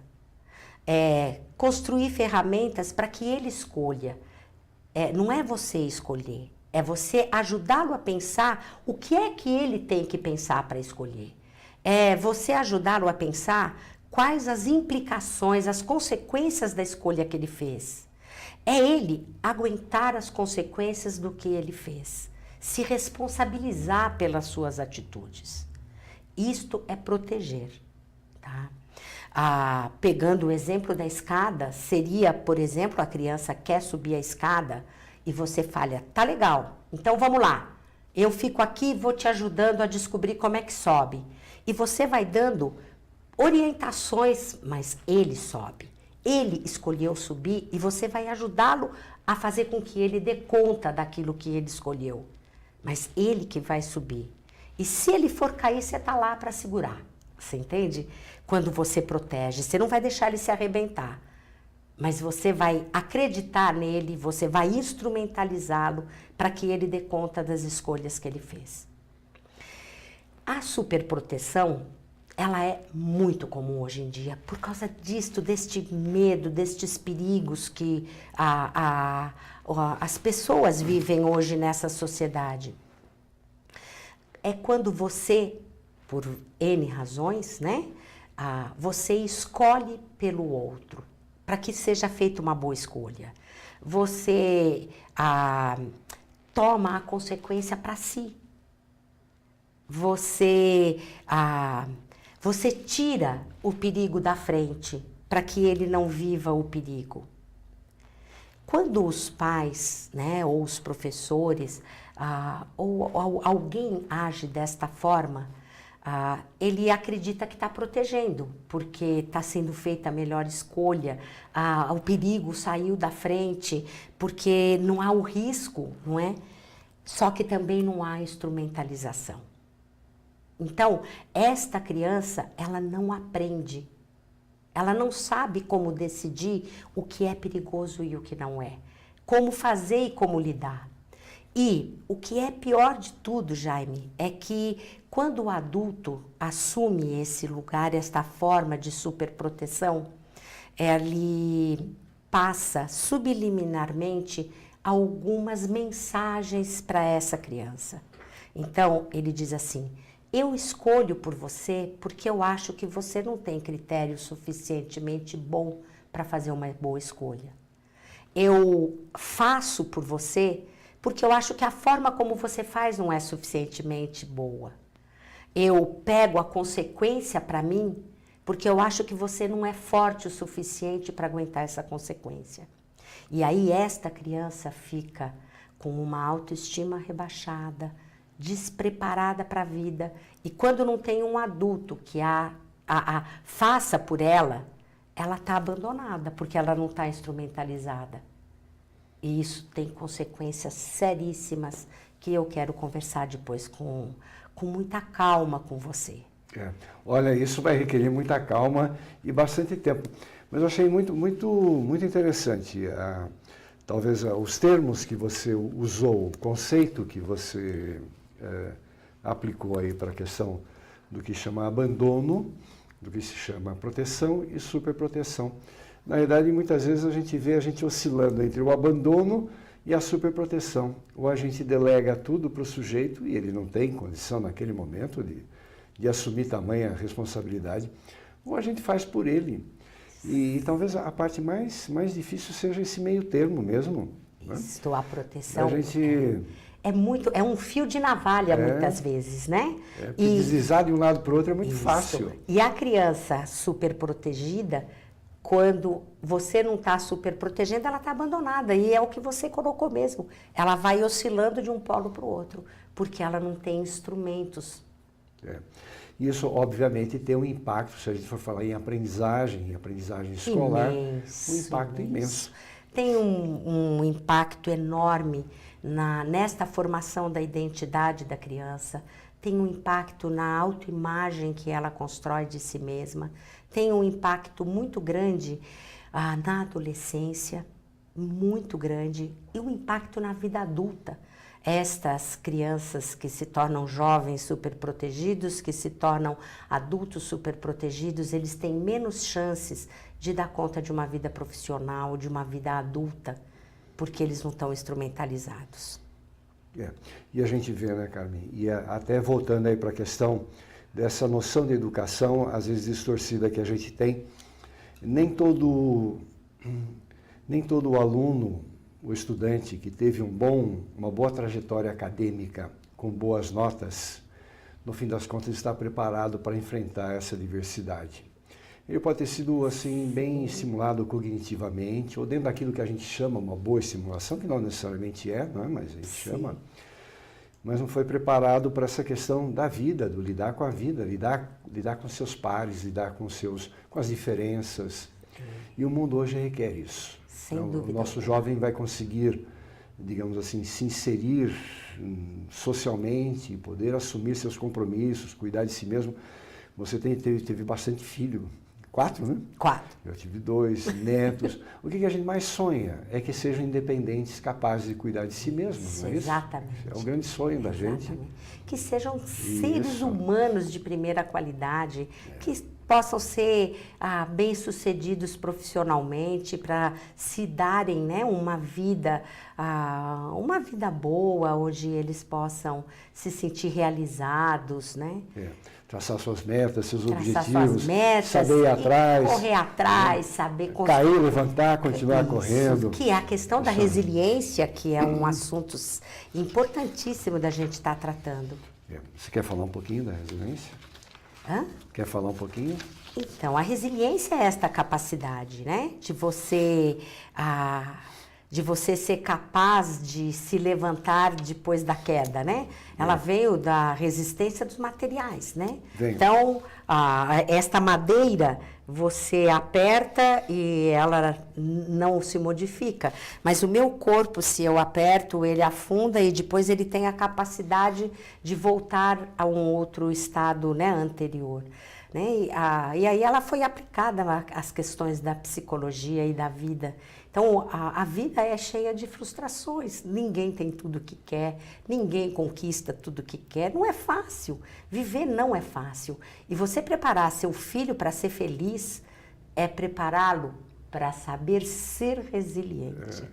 Construir ferramentas para que ele escolha. Não é você escolher, é você ajudá-lo a pensar o que é que ele tem que pensar para escolher. É você ajudá-lo a pensar quais as implicações, as consequências da escolha que ele fez. É ele aguentar as consequências do que ele fez. Se responsabilizar pelas suas atitudes. Isto é proteger, tá? Pegando o exemplo da escada, seria, por exemplo, a criança quer subir a escada e você fala, tá legal, então vamos lá. Eu fico aqui e vou te ajudando a descobrir como é que sobe. E você vai dando orientações, mas ele sobe. Ele escolheu subir e você vai ajudá-lo a fazer com que ele dê conta daquilo que ele escolheu. Mas ele que vai subir. E se ele for cair, você está lá para segurar. Você entende? Quando você protege, você não vai deixar ele se arrebentar. Mas você vai acreditar nele, você vai instrumentalizá-lo para que ele dê conta das escolhas que ele fez. A superproteção, ela é muito comum hoje em dia, por causa deste medo, destes perigos que as pessoas vivem hoje nessa sociedade. É quando você, por N razões, né, você escolhe pelo outro, para que seja feita uma boa escolha. Você toma a consequência para si. Você tira o perigo da frente, para que ele não viva o perigo. Quando os pais, né, ou os professores, ou alguém age desta forma, ele acredita que está protegendo, porque está sendo feita a melhor escolha, o perigo saiu da frente, porque não há o risco, não é? Só que também não há instrumentalização. Então, esta criança, ela não aprende. Ela não sabe como decidir o que é perigoso e o que não é. Como fazer e como lidar. E o que é pior de tudo, Jaime, é que quando o adulto assume esse lugar, esta forma de superproteção, ele passa subliminarmente algumas mensagens para essa criança. Então, ele diz assim, eu escolho por você porque eu acho que você não tem critério suficientemente bom para fazer uma boa escolha. Eu faço por você porque eu acho que a forma como você faz não é suficientemente boa. Eu pego a consequência para mim porque eu acho que você não é forte o suficiente para aguentar essa consequência. E aí esta criança fica com uma autoestima rebaixada, despreparada para a vida. E quando não tem um adulto que faça por ela, ela está abandonada, porque ela não está instrumentalizada. E isso tem consequências seríssimas que eu quero conversar depois com muita calma com você. Olha, isso vai requerer muita calma e bastante tempo. Mas eu achei muito interessante talvez os termos que você usou, o conceito que você aplicou aí para a questão do que chama abandono, do que se chama proteção e superproteção. Na verdade, muitas vezes a gente vê a gente oscilando entre o abandono e a superproteção. Ou a gente delega tudo para o sujeito e ele não tem condição naquele momento de assumir tamanha responsabilidade, ou a gente faz por ele. E talvez a parte mais difícil seja esse meio termo mesmo. Isso, né? A proteção. A gente... É um fio de navalha muitas vezes, né? E deslizar de um lado para o outro é muito fácil. E a criança super protegida, quando você não está super protegendo, ela está abandonada. E é o que você colocou mesmo. Ela vai oscilando de um polo para o outro, porque ela não tem instrumentos. Isso, obviamente, tem um impacto, se a gente for falar em aprendizagem escolar, Imenso, um impacto imenso. Tem um impacto enorme nesta formação da identidade da criança, tem um impacto na autoimagem que ela constrói de si mesma, tem um impacto muito grande na adolescência, muito grande, e um impacto na vida adulta. Estas crianças que se tornam jovens superprotegidos, que se tornam adultos superprotegidos, eles têm menos chances de dar conta de uma vida profissional, de uma vida adulta, porque eles não estão instrumentalizados. E a gente vê, né, Carmen, e até voltando aí para a questão dessa noção de educação, às vezes distorcida que a gente tem, nem todo aluno, o estudante que teve uma boa trajetória acadêmica, com boas notas, no fim das contas está preparado para enfrentar essa diversidade. Ele pode ter sido assim bem estimulado cognitivamente, ou dentro daquilo que a gente chama uma boa estimulação, que não necessariamente não é, mas a gente chama, mas não foi preparado para essa questão da vida, do lidar com a vida, lidar com seus pares, lidar com as diferenças. E o mundo hoje requer isso. Sem então, dúvida. O nosso jovem vai conseguir, digamos assim, se inserir socialmente, poder assumir seus compromissos, cuidar de si mesmo. Você teve bastante filho. 4, né? 4. Eu tive 2 netos. O que a gente mais sonha é que sejam independentes, capazes de cuidar de si mesmos, não é isso? Exatamente. É um grande sonho da gente. Que sejam seres humanos de primeira qualidade, que possam ser bem-sucedidos profissionalmente, para se darem, né, uma vida boa, onde eles possam se sentir realizados, né? Traçar suas metas, seus Traçar objetivos, suas metas, saber ir atrás, correr atrás, saber cair, levantar, continuar correndo. Que é a questão da resiliência, que é um assunto importantíssimo da gente estar tratando. Você quer falar um pouquinho da resiliência? Quer falar um pouquinho? Então, a resiliência é esta capacidade, né? De você ser capaz de se levantar depois da queda, né? Ela veio da resistência dos materiais, né? Então, esta madeira, você aperta e ela não se modifica. Mas o meu corpo, se eu aperto, ele afunda e depois ele tem a capacidade de voltar a um outro estado, né, anterior. Né? E aí ela foi aplicada às questões da psicologia e da vida. Então, a vida é cheia de frustrações. Ninguém tem tudo o que quer, ninguém conquista tudo o que quer. Não é fácil. Viver não é fácil. E você preparar seu filho para ser feliz é prepará-lo para saber ser resiliente.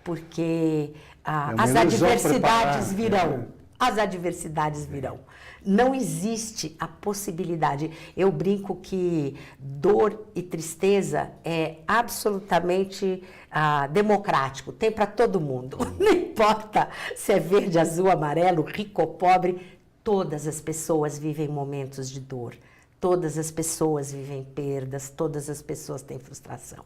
Porque as adversidades virão. As adversidades virão. Não existe a possibilidade. Eu brinco que dor e tristeza é absolutamente democrático, tem para todo mundo. Não importa se é verde, azul, amarelo, rico ou pobre, todas as pessoas vivem momentos de dor, todas as pessoas vivem perdas, todas as pessoas têm frustração.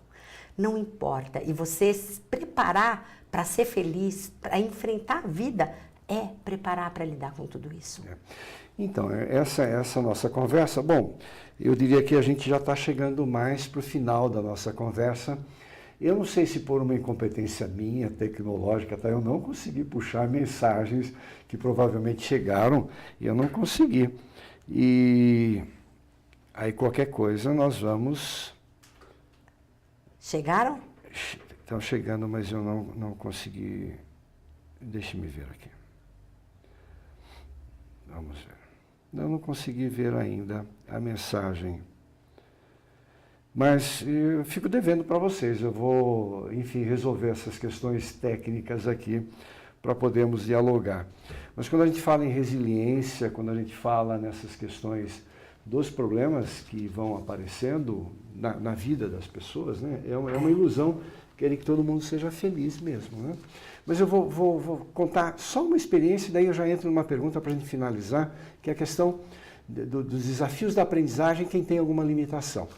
Não importa. E você se preparar para ser feliz, para enfrentar a vida, é preparar para lidar com tudo isso. Então, essa nossa conversa, bom, eu diria que a gente já está chegando mais para o final da nossa conversa. Eu não sei se por uma incompetência minha, tecnológica, eu não consegui puxar mensagens que provavelmente chegaram e eu não consegui. E aí qualquer coisa nós vamos... Chegaram? Estão chegando, mas eu não consegui. Deixe-me ver aqui. Vamos ver. Eu não consegui ver ainda a mensagem. Mas eu fico devendo para vocês. Eu vou, enfim, resolver essas questões técnicas aqui para podermos dialogar. Mas quando a gente fala em resiliência, quando a gente fala nessas questões dos problemas que vão aparecendo na vida das pessoas, né? É uma ilusão querer que todo mundo seja feliz mesmo, né? Mas eu vou contar só uma experiência, daí eu já entro numa pergunta para a gente finalizar, que é a questão dos desafios da aprendizagem, quem tem alguma limitação.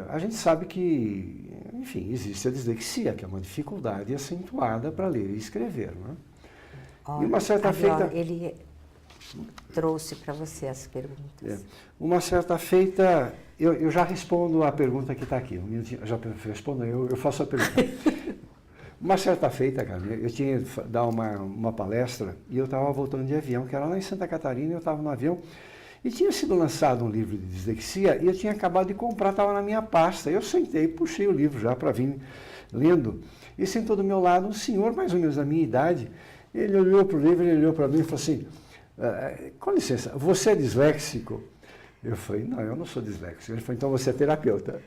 A gente sabe que, enfim, existe a dislexia, que é uma dificuldade acentuada para ler e escrever, né? Olha, e uma certa feita... Ele trouxe para você as perguntas. Uma certa feita... Eu já respondo a pergunta que está aqui. Já respondo, eu faço a pergunta. Uma certa feita, cara, eu tinha que dar uma palestra e eu estava voltando de avião, que era lá em Santa Catarina, eu estava no avião, e tinha sido lançado um livro de dislexia e eu tinha acabado de comprar, estava na minha pasta. Eu sentei, puxei o livro já para vir lendo, e sentou do meu lado um senhor, mais ou menos da minha idade. Ele olhou para o livro, ele olhou para mim e falou assim, com licença, você é disléxico? Eu falei, não, eu não sou disléxico. Ele falou, então você é terapeuta.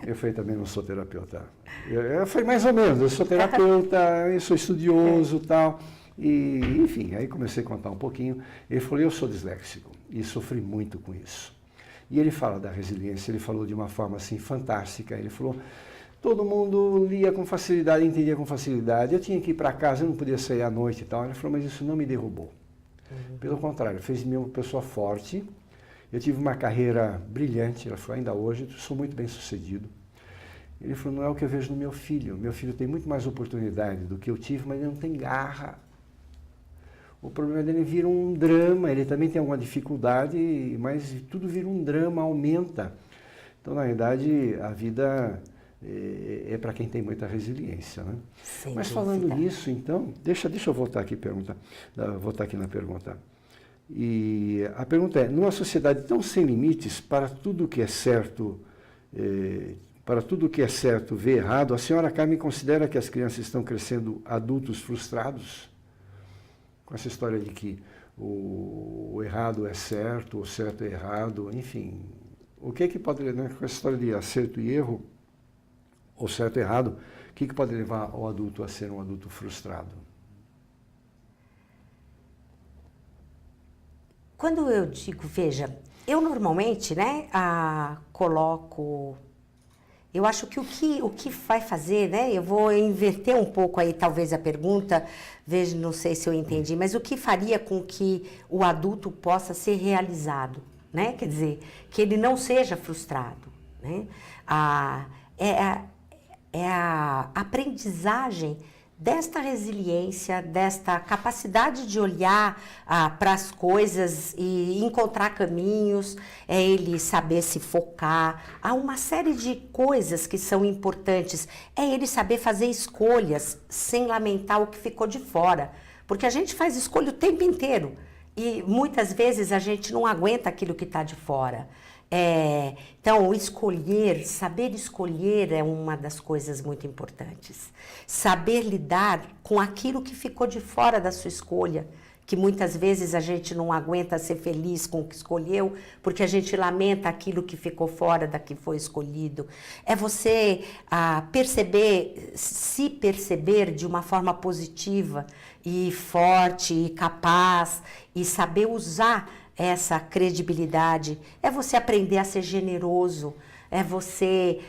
Eu falei, também não sou terapeuta. Eu falei, mais ou menos, eu sou terapeuta, eu sou estudioso e tal. E, enfim, aí comecei a contar um pouquinho. Ele falou, eu sou disléxico e sofri muito com isso. E ele fala da resiliência, ele falou de uma forma assim fantástica. Ele falou, todo mundo lia com facilidade, entendia com facilidade. Eu tinha que ir para casa, eu não podia sair à noite e tal. Ele falou, mas isso não me derrubou. Pelo contrário, fez de mim uma pessoa forte. Eu tive uma carreira brilhante, ela falou, ainda hoje, sou muito bem sucedido. Ele falou, não é o que eu vejo no meu filho. Meu filho tem muito mais oportunidade do que eu tive, mas ele não tem garra. O problema dele vira um drama, ele também tem alguma dificuldade, mas tudo vira um drama, aumenta. Então, na verdade, a vida é para quem tem muita resiliência, né? Mas falando nisso, então, deixa eu voltar aqui na pergunta. E a pergunta é, numa sociedade tão sem limites, para tudo que é certo, ver errado, a senhora Carmen considera que as crianças estão crescendo adultos frustrados? Com essa história de que o errado é certo, o certo é errado, enfim. O que pode, né, com essa história de acerto e erro, ou certo e errado, o que pode levar o adulto a ser um adulto frustrado? Quando eu digo, veja, eu normalmente, né, coloco... Eu acho que o que vai fazer, né, eu vou inverter um pouco aí talvez a pergunta, veja, não sei se eu entendi, mas o que faria com que o adulto possa ser realizado, né? Quer dizer, que ele não seja frustrado, né? É a aprendizagem desta resiliência, desta capacidade de olhar para as coisas e encontrar caminhos, é ele saber se focar. Há uma série de coisas que são importantes. É ele saber fazer escolhas sem lamentar o que ficou de fora. Porque a gente faz escolha o tempo inteiro e muitas vezes a gente não aguenta aquilo que está de fora. Então, saber escolher é uma das coisas muito importantes. Saber lidar com aquilo que ficou de fora da sua escolha, que muitas vezes a gente não aguenta ser feliz com o que escolheu, porque a gente lamenta aquilo que ficou fora da que foi escolhido. É você se perceber de uma forma positiva e forte e capaz e saber usar essa credibilidade, é você aprender a ser generoso, é você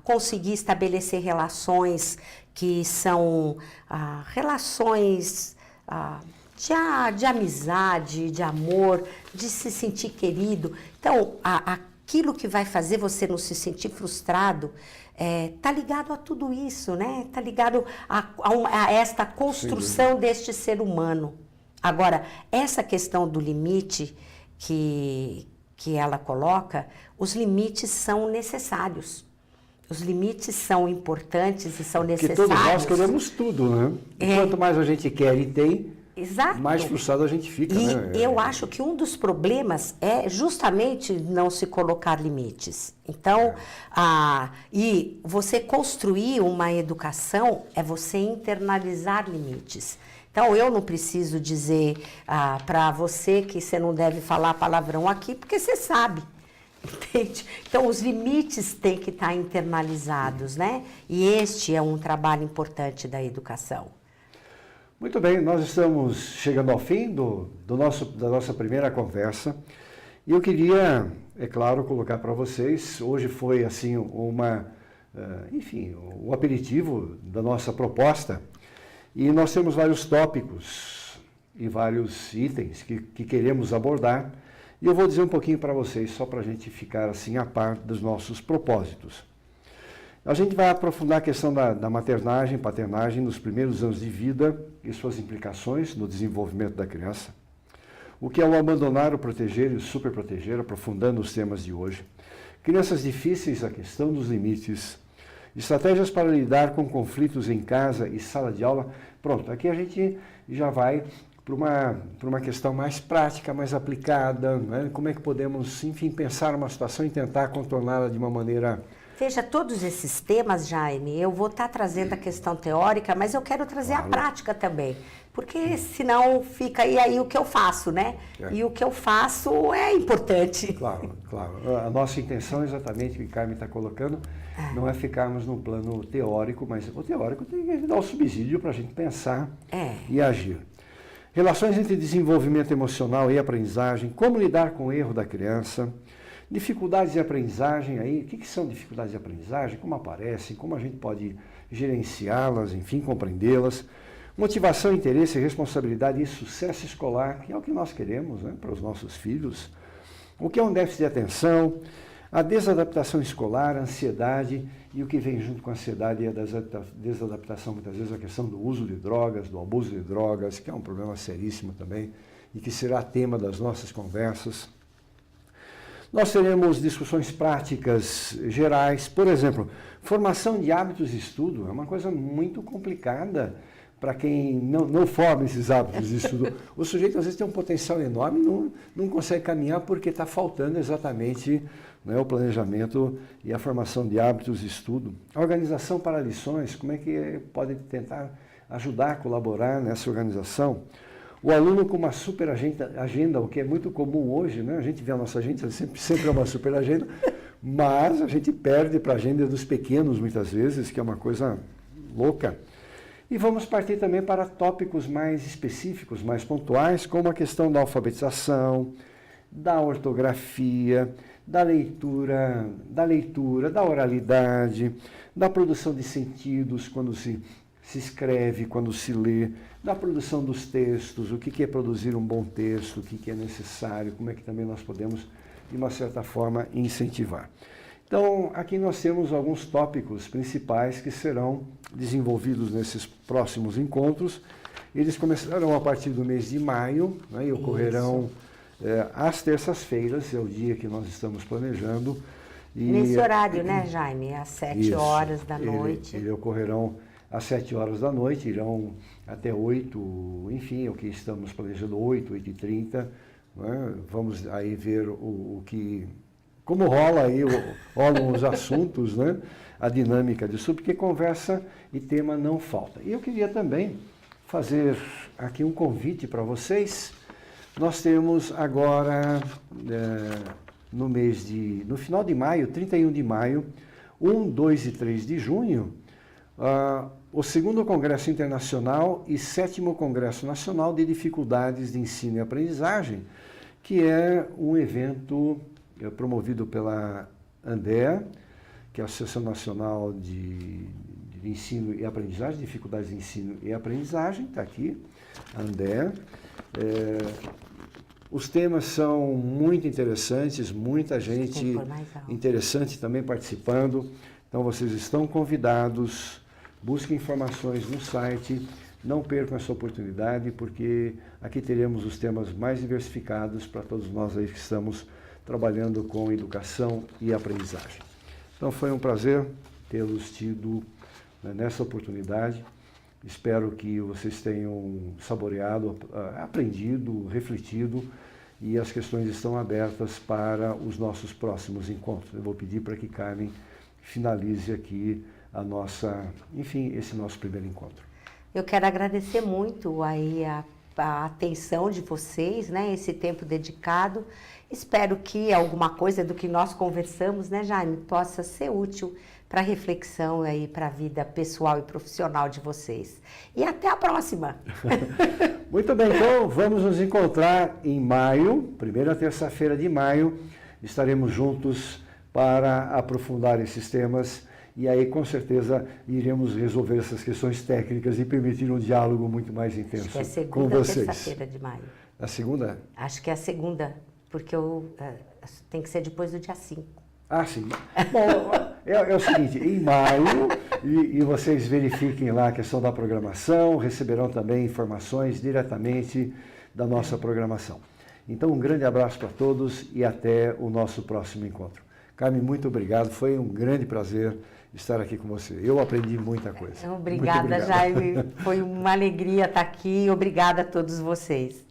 conseguir estabelecer relações que são relações de amizade, de amor, de se sentir querido. Então, aquilo que vai fazer você não se sentir frustrado está ligado a tudo isso, né? Está ligado a esta construção deste ser humano. Agora, essa questão do limite que ela coloca, os limites são necessários. Os limites são importantes e são necessários. Porque todos nós queremos tudo, né? E quanto mais a gente quer e tem, Exato. mais frustrado a gente fica, E né? eu acho que um dos problemas é justamente não se colocar limites. Então, e você construir uma educação é você internalizar limites. Então, eu não preciso dizer para você que você não deve falar palavrão aqui, porque você sabe. Entende? Então, os limites têm que estar internalizados, né? E este é um trabalho importante da educação. Muito bem, nós estamos chegando ao fim da nossa primeira conversa. E eu queria, é claro, colocar para vocês, hoje foi assim enfim, um aperitivo da nossa proposta. E nós temos vários tópicos e vários itens que queremos abordar. E eu vou dizer um pouquinho para vocês, só para a gente ficar assim a par dos nossos propósitos. A gente vai aprofundar a questão da maternagem, paternagem nos primeiros anos de vida e suas implicações no desenvolvimento da criança. O que é o abandonar, o proteger e o superproteger, aprofundando os temas de hoje. Crianças difíceis, a questão dos limites. Estratégias para lidar com conflitos em casa e sala de aula. Pronto, aqui a gente já vai para uma questão mais prática, mais aplicada, né? Como é que podemos, enfim, pensar uma situação e tentar contorná-la de uma maneira... Veja, todos esses temas, Jaime, eu vou estar trazendo a questão teórica, mas eu quero trazer a prática também. Porque senão fica aí o que eu faço, né? E o que eu faço é importante. Claro, claro. A nossa intenção, exatamente, que o Carmen está colocando, não é ficarmos no plano teórico, mas o teórico tem que dar o subsídio para a gente pensar e agir. Relações entre desenvolvimento emocional e aprendizagem, como lidar com o erro da criança, dificuldades de aprendizagem, aí, o que são dificuldades de aprendizagem, como aparecem, como a gente pode gerenciá-las, enfim, compreendê-las, motivação, interesse, responsabilidade e sucesso escolar, que é o que nós queremos, né, para os nossos filhos, o que é um déficit de atenção, a desadaptação escolar, a ansiedade e o que vem junto com a ansiedade e a desadaptação, muitas vezes, a questão do uso de drogas, do abuso de drogas, que é um problema seríssimo também e que será tema das nossas conversas. Nós teremos discussões práticas gerais, por exemplo, formação de hábitos de estudo é uma coisa muito complicada para quem não forma esses hábitos de estudo. O sujeito às vezes tem um potencial enorme e não consegue caminhar porque está faltando exatamente, né, o planejamento e a formação de hábitos de estudo. A organização para lições, como é que pode tentar ajudar, colaborar nessa organização? O aluno com uma super agenda, o que é muito comum hoje, né? A gente vê a nossa agenda, sempre é uma super agenda, mas a gente perde para a agenda dos pequenos muitas vezes, que é uma coisa louca. E vamos partir também para tópicos mais específicos, mais pontuais, como a questão da alfabetização, da ortografia, da leitura, da oralidade, da produção de sentidos quando se escreve, quando se lê, da produção dos textos, o que é produzir um bom texto, o que é necessário, como é que também nós podemos, de uma certa forma, incentivar. Então, aqui nós temos alguns tópicos principais que serão desenvolvidos nesses próximos encontros. Eles começarão a partir do mês de maio, né, e ocorrerão às terças-feiras, é o dia que nós estamos planejando. E, nesse horário, né, Jaime? Às 7 horas da noite. Eles ocorrerão às 7 horas da noite, irão até 8, enfim, é o que estamos planejando, 8h30. Né? Vamos aí ver como rola aí, rolam os assuntos, né? A dinâmica disso, porque conversa e tema não falta. E eu queria também fazer aqui um convite para vocês. Nós temos agora, no final de maio, 31 de maio, 1, 2 e 3 de junho, o 2º Congresso Internacional e 7º Congresso Nacional de Dificuldades de Ensino e Aprendizagem, que é um evento promovido pela ANDEA, que é a Associação Nacional de Ensino e Aprendizagem, Dificuldades de Ensino e Aprendizagem, está aqui, a ANDEA. Os temas são muito interessantes, muita gente interessante também participando, então vocês estão convidados. Busquem informações no site, não percam essa oportunidade, porque aqui teremos os temas mais diversificados para todos nós aí que estamos trabalhando com educação e aprendizagem. Então foi um prazer tê-los tido, né, nessa oportunidade Espero que vocês tenham saboreado, aprendido, refletido, e as questões estão abertas para os nossos próximos encontros. Eu vou pedir para que Carmen finalize aqui esse nosso primeiro encontro. Eu quero agradecer muito aí a atenção de vocês, né, esse tempo dedicado. Espero que alguma coisa do que nós conversamos, né, Jaime, possa ser útil para reflexão aí, para a vida pessoal e profissional de vocês. E até a próxima! Muito bem, então vamos nos encontrar em maio, primeira terça-feira de maio, estaremos juntos para aprofundar esses temas e aí com certeza iremos resolver essas questões técnicas e permitir um diálogo muito mais intenso com vocês. Acho que é segunda terça-feira de maio. A segunda? Acho que é a segunda, porque tem que ser depois do dia 5. Ah, sim. Bom, é o seguinte, em maio, e vocês verifiquem lá a questão da programação, receberão também informações diretamente da nossa programação. Então, um grande abraço para todos e até o nosso próximo encontro. Carmen, muito obrigado, foi um grande prazer estar aqui com você. Eu aprendi muita coisa. Obrigada, Jaime. Foi uma alegria estar aqui. Obrigada a todos vocês.